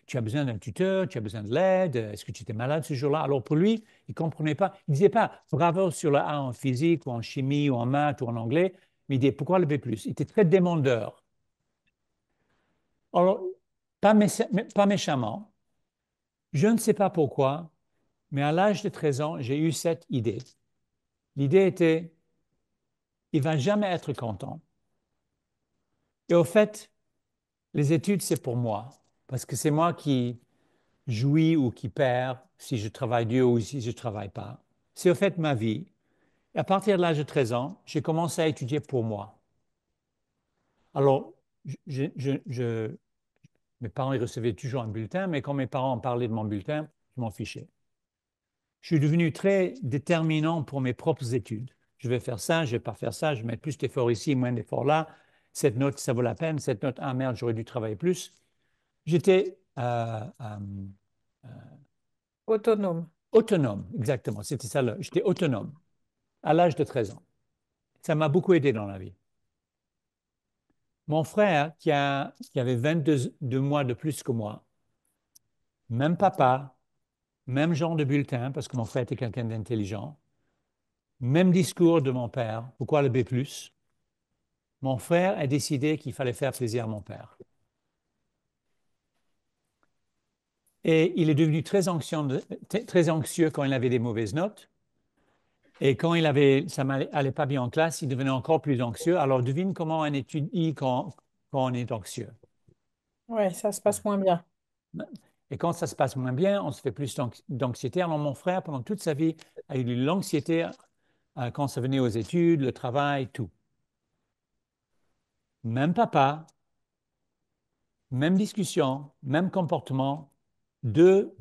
tu as besoin d'un tuteur, tu as besoin de l'aide, est-ce que tu étais malade ce jour-là? Alors pour lui, il ne comprenait pas, il ne disait pas bravo sur le A en physique ou en chimie ou en maths ou en anglais, mais il disait pourquoi le B+? Il était très demandeur. Alors, pas méchamment, je ne sais pas pourquoi, mais à l'âge de 13 ans, j'ai eu cette idée. L'idée était, il ne va jamais être content. Et au fait, les études, c'est pour moi, parce que c'est moi qui jouis ou qui perds si je travaille dur ou si je ne travaille pas. C'est au fait ma vie. Et à partir de l'âge de 13 ans, j'ai commencé à étudier pour moi. Alors, mes parents ils recevaient toujours un bulletin, mais quand mes parents parlaient de mon bulletin, je m'en fichais. Je suis devenu très déterminant pour mes propres études. Je vais faire ça, je ne vais pas faire ça, je vais mettre plus d'efforts ici, moins d'efforts là. Cette note, ça vaut la peine. Cette note, ah merde, j'aurais dû travailler plus. J'étais Autonome. autonome, exactement. C'était ça. J'étais autonome à l'âge de 13 ans. Ça m'a beaucoup aidé dans la vie. Mon frère, qui avait 22 mois de plus que moi, même papa, même genre de bulletin, parce que mon frère était quelqu'un d'intelligent, même discours de mon père. Pourquoi le B+? Mon frère a décidé qu'il fallait faire plaisir à mon père. Et il est devenu très anxieux quand il avait des mauvaises notes. Et quand ça n'allait pas bien en classe, il devenait encore plus anxieux. Alors, devine comment on étudie quand on est anxieux. Ouais, ça se passe moins bien. Et quand ça se passe moins bien, on se fait plus d'anxiété. Alors, mon frère, pendant toute sa vie, a eu de l'anxiété quand ça venait aux études, le travail, tout. Même papa, même discussion, même comportement, deux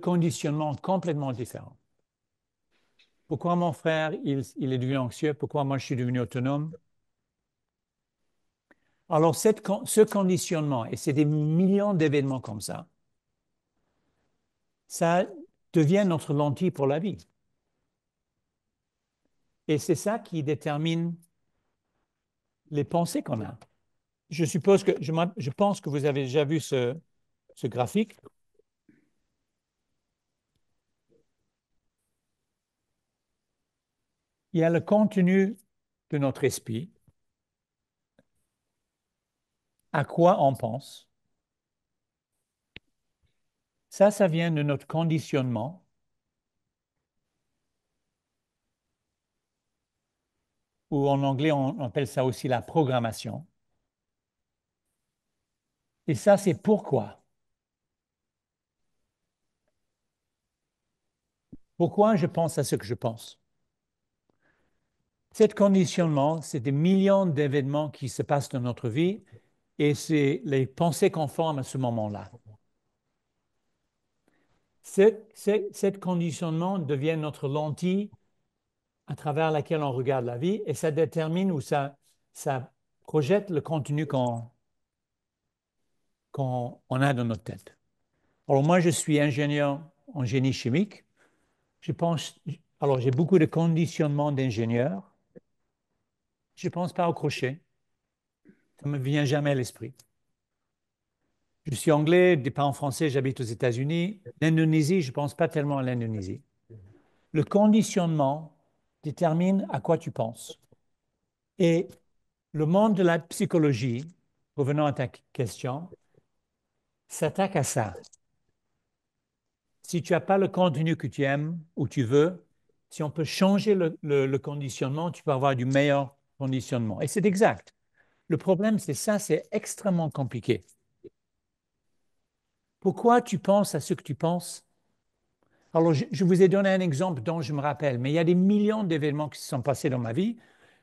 conditionnements complètement différents. Pourquoi mon frère, il est devenu anxieux? Pourquoi moi, je suis devenu autonome? Alors, ce conditionnement, et c'est des millions d'événements comme ça devient notre lentille pour la vie. Et c'est ça qui détermine les pensées qu'on a. Je pense que vous avez déjà vu ce graphique. Il y a le contenu de notre esprit, à quoi on pense. Ça vient de notre conditionnement. Ou en anglais, on appelle ça aussi la programmation. Et ça, c'est pourquoi. Pourquoi je pense à ce que je pense? Cet conditionnement, c'est des millions d'événements qui se passent dans notre vie et c'est les pensées qu'on forme à ce moment-là. Cet conditionnement devient notre lentille à travers laquelle on regarde la vie et ça détermine ou ça projette le contenu qu'on a dans notre tête. Alors moi, je suis ingénieur en génie chimique. Alors j'ai beaucoup de conditionnement d'ingénieur. Je ne pense pas au crochet. Ça ne me vient jamais à l'esprit. Je suis anglais, des parents français, j'habite aux États-Unis. L'Indonésie, je ne pense pas tellement à l'Indonésie. le conditionnement détermine à quoi tu penses. Et le monde de la psychologie, revenant à ta question, s'attaque à ça. Si tu n'as pas le contenu que tu aimes ou tu veux, si on peut changer le conditionnement, tu peux avoir du meilleur conditionnement. Et c'est exact. Le problème, c'est ça, c'est extrêmement compliqué. Pourquoi tu penses à ce que tu penses? Alors, je vous ai donné un exemple dont je me rappelle, mais il y a des millions d'événements qui se sont passés dans ma vie.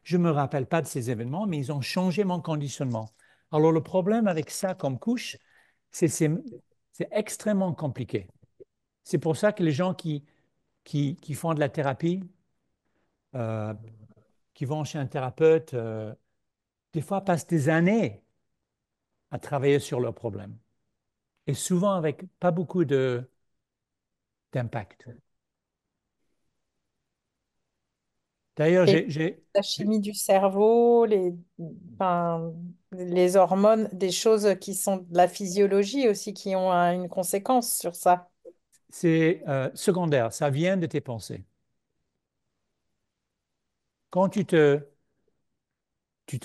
Je ne me rappelle pas de ces événements, mais ils ont changé mon conditionnement. Alors, le problème avec ça comme couche, c'est extrêmement compliqué. C'est pour ça que les gens qui font de la thérapie, euh, qui vont chez un thérapeute, des fois passent des années à travailler sur leurs problèmes. Et souvent avec pas beaucoup d'impact. D'ailleurs, Et la chimie du cerveau, enfin, les hormones, des choses qui sont de la physiologie aussi, qui ont une conséquence sur ça. c'est secondaire, ça vient de tes pensées. Quand tu te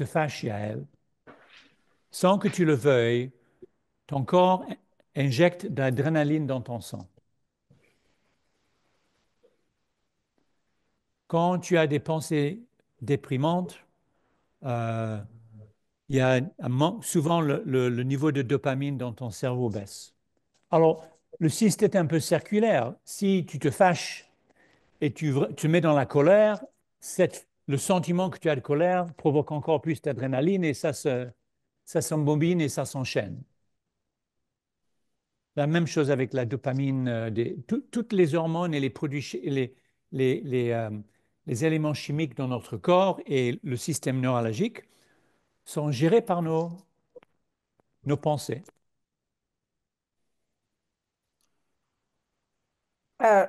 fâches à elle, sans que tu le veuilles, ton corps injecte de l'adrénaline dans ton sang. Quand tu as des pensées déprimantes, euh, il y a souvent le niveau de dopamine dans ton cerveau baisse. Alors, le système est un peu circulaire. Si tu te fâches et tu te mets dans la colère, le sentiment que tu as de colère provoque encore plus d'adrénaline et ça s'embobine et ça s'enchaîne. La même chose avec la dopamine, toutes les hormones et les produits, les éléments chimiques dans notre corps et le système neurologique sont gérés par nos pensées. Euh,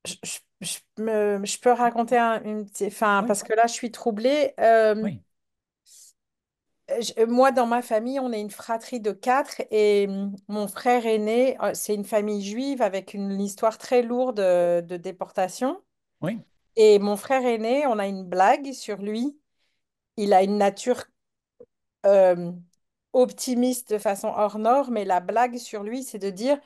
je peux raconter une petite... Enfin, Oui, parce que là, je suis troublée. oui, Moi, dans ma famille, on est une fratrie de quatre et mon frère aîné, c'est une famille juive avec une histoire très lourde de déportation. oui, Et mon frère aîné, on a une blague sur lui. Il a une nature euh, optimiste de façon hors norme, mais la blague sur lui, c'est de dire,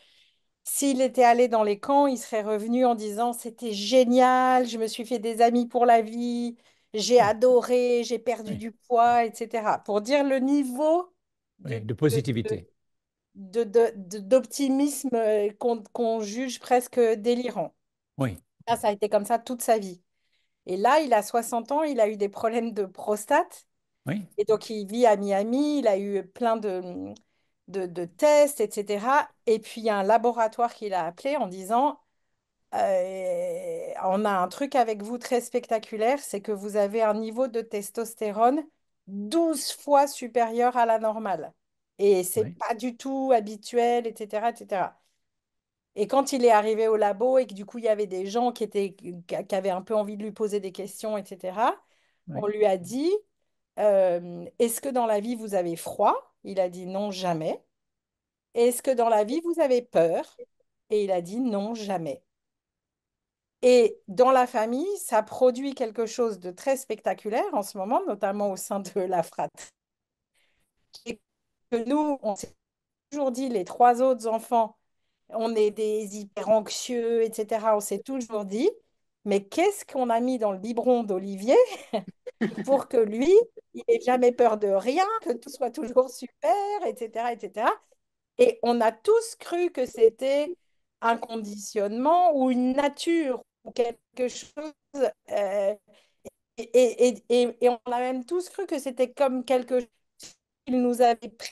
s'il était allé dans les camps, il serait revenu en disant, c'était génial, je me suis fait des amis pour la vie, j'ai oui, adoré, j'ai perdu oui, du poids, etc. Pour dire le niveau oui, de, de de- positivité. d'optimisme qu'on juge presque délirant. Oui, Ça a été comme ça toute sa vie. Et là, il a 60 ans, il a eu des problèmes de prostate. oui, Et donc, il vit à Miami, il a eu plein de tests, etc. Et puis, il y a un laboratoire qu'il a appelé en disant, on a un truc avec vous très spectaculaire, c'est que vous avez un niveau de testostérone 12 fois supérieur à la normale. Et c'est oui, pas du tout habituel, etc., etc. Et quand il est arrivé au labo et que du coup, il y avait des gens qui avaient un peu envie de lui poser des questions, etc., on oui, lui a dit, est-ce que dans la vie, vous avez froid? Il a dit non, jamais. Est-ce que dans la vie, vous avez peur? Et il a dit non, jamais. Et dans la famille, ça produit quelque chose de très spectaculaire en ce moment, notamment au sein de la fratrie. Et que nous, on s'est toujours dit, les trois autres enfants, on est des hyper anxieux, etc. On s'est toujours dit, mais qu'est-ce qu'on a mis dans le biberon d'Olivier pour que lui, il n'ait jamais peur de rien, que tout soit toujours super, etc., etc. Et on a tous cru que c'était un conditionnement ou une nature ou quelque chose. euh, et on a même tous cru que c'était comme quelque chose qu'il nous avait pris.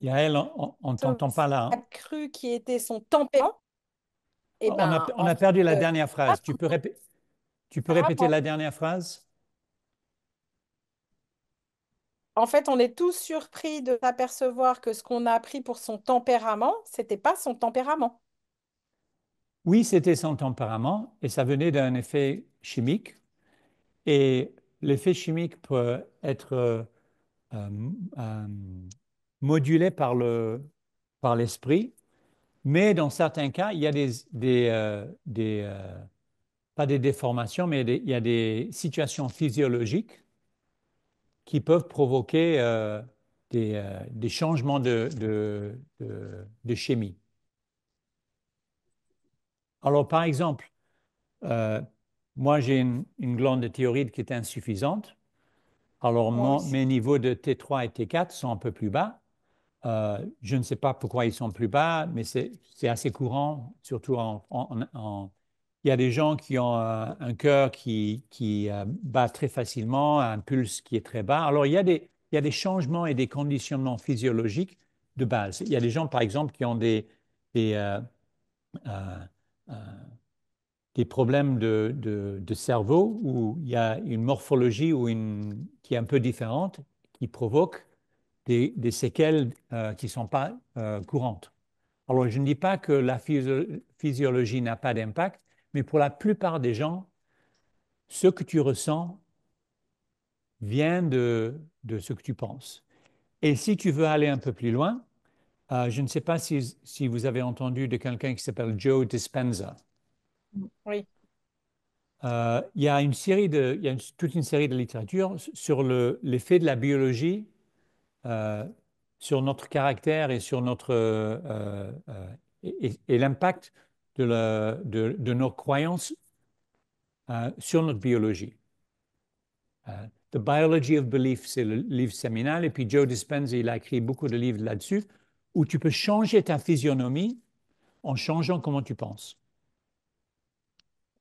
Yael, on t'entend pas là, A hein? cru qui était son tempérament. Et ben, On en a fait, perdu la dernière phrase. Tu peux répéter apparemment. la dernière phrase? En fait, on est tous surpris de s'apercevoir que ce qu'on a appris pour son tempérament, c'était pas son tempérament. Oui, c'était son tempérament et ça venait d'un effet chimique. Et l'effet chimique peut être euh, euh, modulé par l'esprit, mais dans certains cas, il y a pas des déformations, mais il y a des situations physiologiques qui peuvent provoquer des changements de chimie. Alors, par exemple, moi, j'ai une glande de thyroïde qui est insuffisante. Alors, Moi aussi. mes niveaux de T3 et T4 sont un peu plus bas. Je ne sais pas pourquoi ils sont plus bas, mais c'est assez courant, surtout il y a des gens qui ont un cœur qui bat très facilement, un pulse qui est très bas. Alors, il y a des changements et des conditionnements physiologiques de base. Il y a des gens, par exemple, qui ont des, euh, euh, des problèmes de cerveau où il y a une morphologie qui est un peu différente, qui provoque des séquelles qui ne sont pas courantes. Alors, je ne dis pas que la physiologie n'a pas d'impact, mais pour la plupart des gens, ce que tu ressens vient de ce que tu penses. Et si tu veux aller un peu plus loin, je ne sais pas si vous avez entendu de quelqu'un qui s'appelle Joe Dispenza. Oui. Il y a toute une série de littérature sur l'effet de la biologie euh, sur notre caractère et sur et l'impact de nos croyances sur notre biologie. The Biology of Belief, c'est le livre séminal, et puis Joe Dispenza, il a écrit beaucoup de livres là-dessus, où tu peux changer ta physionomie en changeant comment tu penses.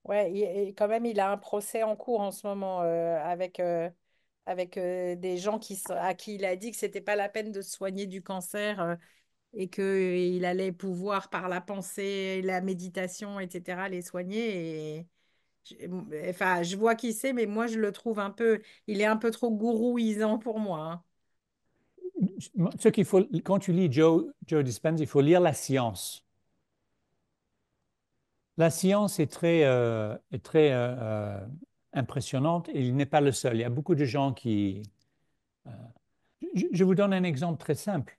Ouais, et quand même, il a un procès en cours en ce moment avec des gens à qui il a dit que c'était pas la peine de se soigner du cancer et qu'il allait pouvoir, par la pensée, la méditation, etc., les soigner. Et enfin, je vois qui c'est, mais moi, je le trouve il est un peu trop gourouisant pour moi, hein. Quand tu lis Joe Dispenza, il faut lire la science. La science est très impressionnante et il n'est pas le seul. Il y a beaucoup de gens euh, je vous donne un exemple très simple.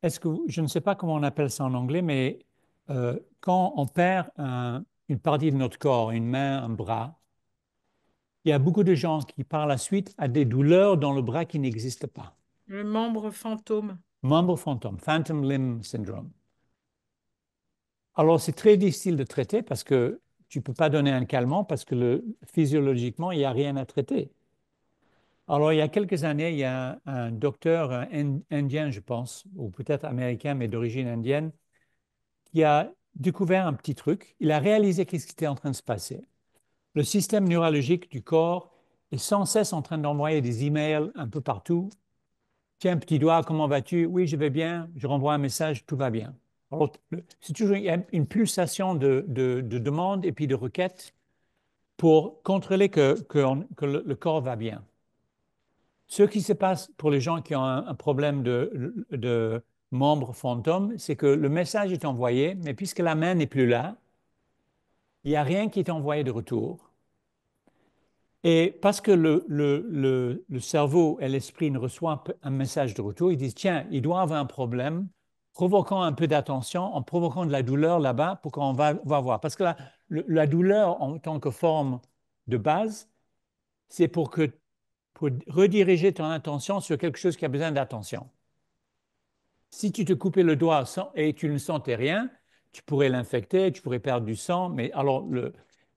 Je ne sais pas comment on appelle ça en anglais, mais quand on perd une partie de notre corps, une main, un bras, il y a beaucoup de gens qui, par la suite, ont des douleurs dans le bras qui n'existent pas. Le membre fantôme. Membre fantôme, phantom limb syndrome. Alors, c'est très difficile de traiter parce que tu ne peux pas donner un calmant parce que physiologiquement, il n'y a rien à traiter. Alors, il y a quelques années, il y a un docteur indien, je pense, ou peut-être américain, mais d'origine indienne, qui a découvert un petit truc. Il a réalisé qu'est-ce qui était en train de se passer. Le système neurologique du corps est sans cesse en train d'envoyer des emails un peu partout. Tiens, petit doigt, comment vas-tu? Oui, je vais bien. Je renvoie un message, tout va bien. Alors, c'est toujours il y a une pulsation de demandes et puis de requêtes pour contrôler que le corps va bien. Ce qui se passe pour les gens qui ont un problème de membre fantôme, c'est que le message est envoyé, mais puisque la main n'est plus là, il n'y a rien qui est envoyé de retour. Et parce que le cerveau et l'esprit ne reçoivent un message de retour, ils disent, tiens, il doit avoir un problème, provoquant un peu d'attention, en provoquant de la douleur là-bas pour qu'on va voir. Parce que la douleur en tant que forme de base, c'est pour rediriger ton attention sur quelque chose qui a besoin d'attention. Si tu te coupais le doigt et tu ne sentais rien, tu pourrais l'infecter, tu pourrais perdre du sang. Mais alors,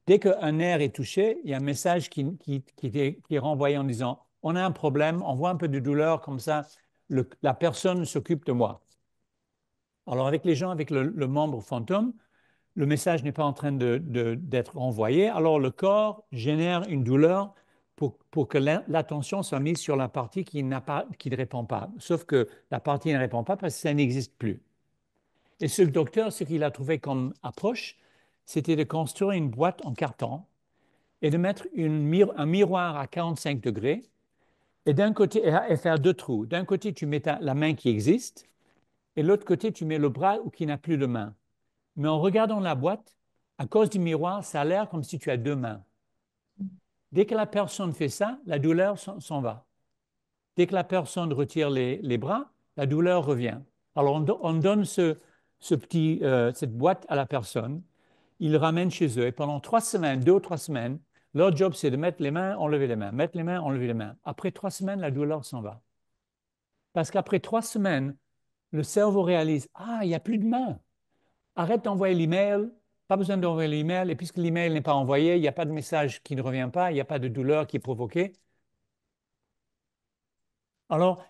dès qu'un nerf est touché, il y a un message qui est renvoyé en disant, on a un problème, on voit un peu de douleur, comme ça, la personne s'occupe de moi. Alors, avec les gens avec le membre fantôme, le message n'est pas en train d'être envoyé. Alors, le corps génère une douleur pour que l'attention soit mise sur la partie qui ne répond pas. Sauf que la partie ne répond pas parce que ça n'existe plus. Et ce docteur, ce qu'il a trouvé comme approche, c'était de construire une boîte en carton et de mettre un miroir à 45 degrés et d'un côté, et faire deux trous. D'un côté, tu mets la main qui existe et de l'autre côté, tu mets le bras qui n'a plus de main. Mais en regardant la boîte, à cause du miroir, ça a l'air comme si tu as deux mains. Dès que la personne fait ça, la douleur s'en va. Dès que la personne retire les bras, la douleur revient. Alors, on donne cette boîte à la personne, ils le ramènent chez eux, et pendant 3 semaines, 2 ou 3 semaines, leur job, c'est de mettre les mains, enlever les mains, mettre les mains, enlever les mains. Après 3 semaines, la douleur s'en va. Parce qu'après 3 semaines, le cerveau réalise, ah, il n'y a plus de mains. Arrête d'envoyer l'email, pas besoin d'envoyer l'email, et puisque l'email n'est pas envoyé, il n'y a pas de message qui ne revient pas, il n'y a pas de douleur qui est provoquée. Alors,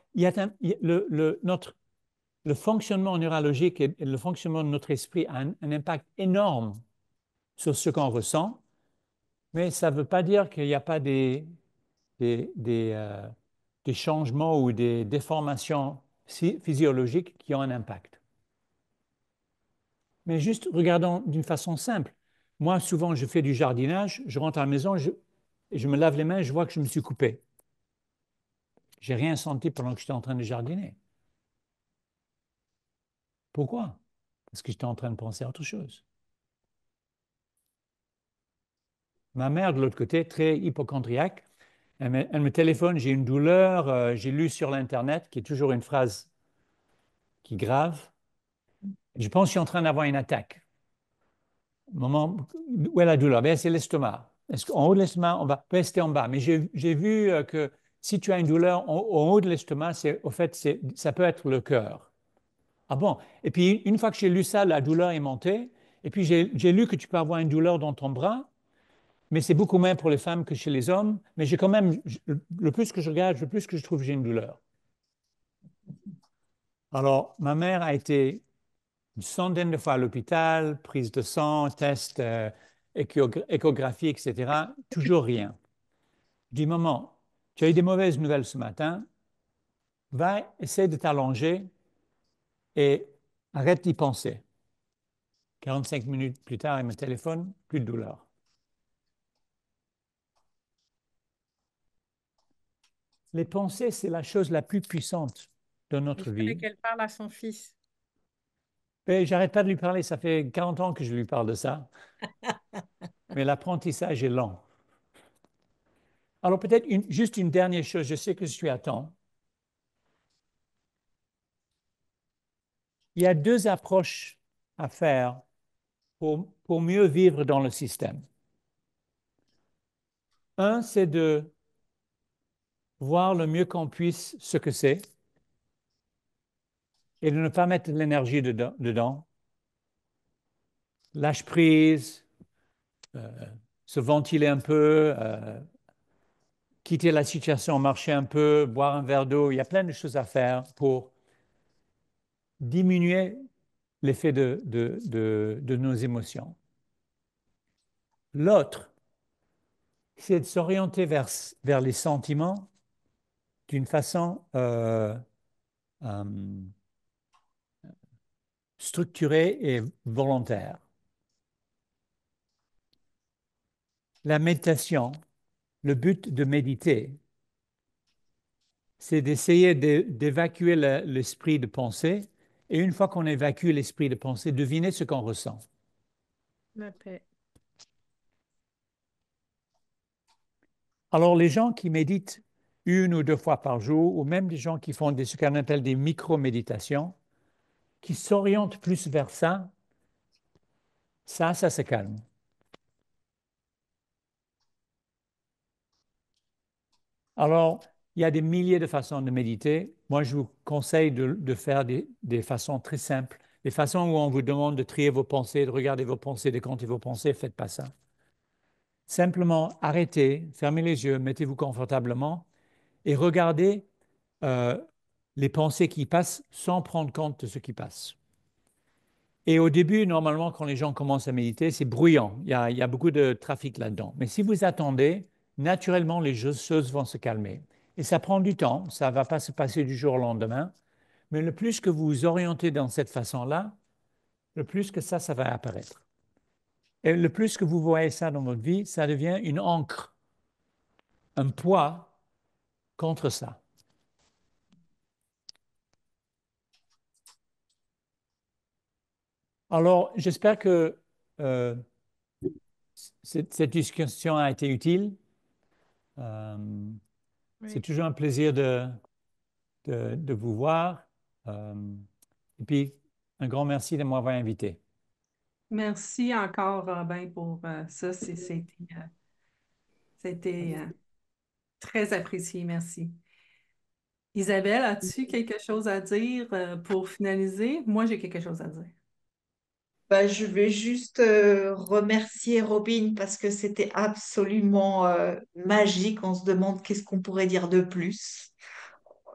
le fonctionnement neurologique et le fonctionnement de notre esprit a un impact énorme sur ce qu'on ressent, mais ça ne veut pas dire qu'il n'y a pas des, des changements ou des déformations physiologiques qui ont un impact. Mais juste regardons d'une façon simple. Moi, souvent, je fais du jardinage, je rentre à la maison, je me lave les mains, je vois que je me suis coupé. Je n'ai rien senti pendant que j'étais en train de jardiner. Pourquoi? Parce que j'étais en train de penser à autre chose. Ma mère, de l'autre côté, très hypochondriaque, elle me téléphone, j'ai une douleur, j'ai lu sur l'Internet, qui est toujours une phrase qui est grave. Je pense que je suis en train d'avoir une attaque. Moment, où est la douleur? Ben, c'est l'estomac. Est-ce qu'en haut de l'estomac, on va rester en bas? Mais j'ai vu que si tu as une douleur en haut de l'estomac, au fait, ça peut être le cœur. Ah bon? Et puis, une fois que j'ai lu ça, la douleur est montée. Et puis, j'ai lu que tu peux avoir une douleur dans ton bras, mais c'est beaucoup moins pour les femmes que chez les hommes. Mais j'ai quand même, le plus que je regarde, le plus que je trouve que j'ai une douleur. Alors, ma mère a été une centaine de fois à l'hôpital, prise de sang, test, échographie, etc. Toujours rien. Je dis, maman, tu as eu des mauvaises nouvelles ce matin, va, essaie de t'allonger et arrête d'y penser. 45 minutes plus tard, elle me téléphone, plus de douleur. Les pensées, c'est la chose la plus puissante de notre Il fallait vie. qu'elle parle à son fils. Mais j'arrête pas de lui parler, ça fait 40 ans que je lui parle de ça. Mais l'apprentissage est lent. Alors peut-être juste une dernière chose, je sais que je suis à temps. Il y a 2 approches à faire pour mieux vivre dans le système. Un, c'est de voir le mieux qu'on puisse ce que c'est et de ne pas mettre de l'énergie dedans. Lâche prise, se ventiler un peu, quitter la situation, marcher un peu, boire un verre d'eau. Il y a plein de choses à faire pour diminuer l'effet de nos émotions. L'autre, c'est de s'orienter vers les sentiments d'une façon euh, structurée et volontaire. La méditation, le but de méditer, c'est d'essayer d'évacuer l'esprit de pensée et une fois qu'on évacue l'esprit de pensée, deviner ce qu'on ressent. La paix. Alors, les gens qui méditent 1 ou 2 fois par jour, ou même des gens qui font ce qu'on appelle des micro-méditations, qui s'orientent plus vers ça, ça se calme. Alors, il y a des milliers de façons de méditer. Moi, je vous conseille de faire des façons très simples. Des façons où on vous demande de trier vos pensées, de regarder vos pensées, de compter vos pensées, faites pas ça. Simplement, arrêtez, fermez les yeux, mettez-vous confortablement et regardez les pensées qui passent sans prendre compte de ce qui passe. Et au début, normalement, quand les gens commencent à méditer, c'est bruyant. Il y a beaucoup de trafic là-dedans. Mais si vous attendez, naturellement, les choses vont se calmer. Et ça prend du temps, ça ne va pas se passer du jour au lendemain. Mais le plus que vous vous orientez dans cette façon-là, le plus que ça va apparaître. Et le plus que vous voyez ça dans votre vie, ça devient une encre, un poids contre ça. Alors, j'espère que cette discussion a été utile. C'est Oui. toujours un plaisir de vous voir. Et puis, un grand merci de m'avoir invité. Merci encore, Robin, pour ça. C'était très apprécié. Merci. Isabelle, as-tu quelque chose à dire pour finaliser? Moi, j'ai quelque chose à dire. Bah, je vais juste remercier Robin parce que c'était absolument magique. On se demande qu'est-ce qu'on pourrait dire de plus.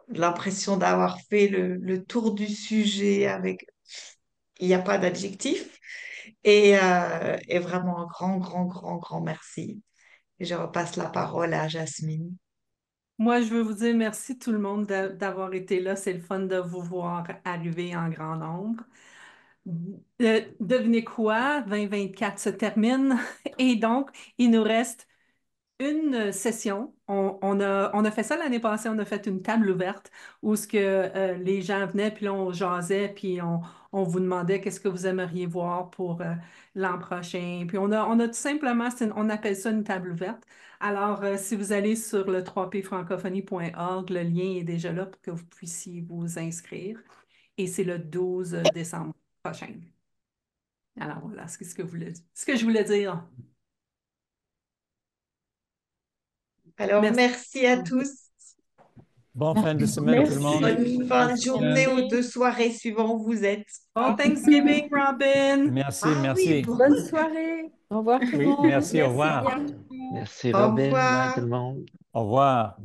L'impression d'avoir fait le tour du sujet avec, il n'y a pas d'adjectif. Et vraiment un grand, grand, grand, grand merci. Et je repasse la parole à Jasmine. Moi, je veux vous dire merci tout le monde d'avoir été là. C'est le fun de vous voir arriver en grand nombre. Devinez quoi? 2024 se termine et donc, il nous reste une session. On a fait ça l'année passée, on a fait une table ouverte où ce que, les gens venaient, puis là, on jasait, puis on vous demandait qu'est-ce que vous aimeriez voir pour l'an prochain. Puis on a tout simplement, on appelle ça une table ouverte. Alors, si vous allez sur le 3pfrancophonie.org, le lien est déjà là pour que vous puissiez vous inscrire. Et c'est le 12 décembre prochain. Alors voilà, c'est ce que je voulais dire. Alors, Merci. merci à tous. Bonne fin de semaine, tout le monde. Bonne fin de journée ou Merci. de soirée suivant où vous êtes. Bon Thanksgiving, Robin! Merci, Ah oui, merci. Bonne soirée. Au revoir tout le Oui, monde. merci, au revoir. bien. Merci au Robin. Bye revoir. tout le monde. Au revoir.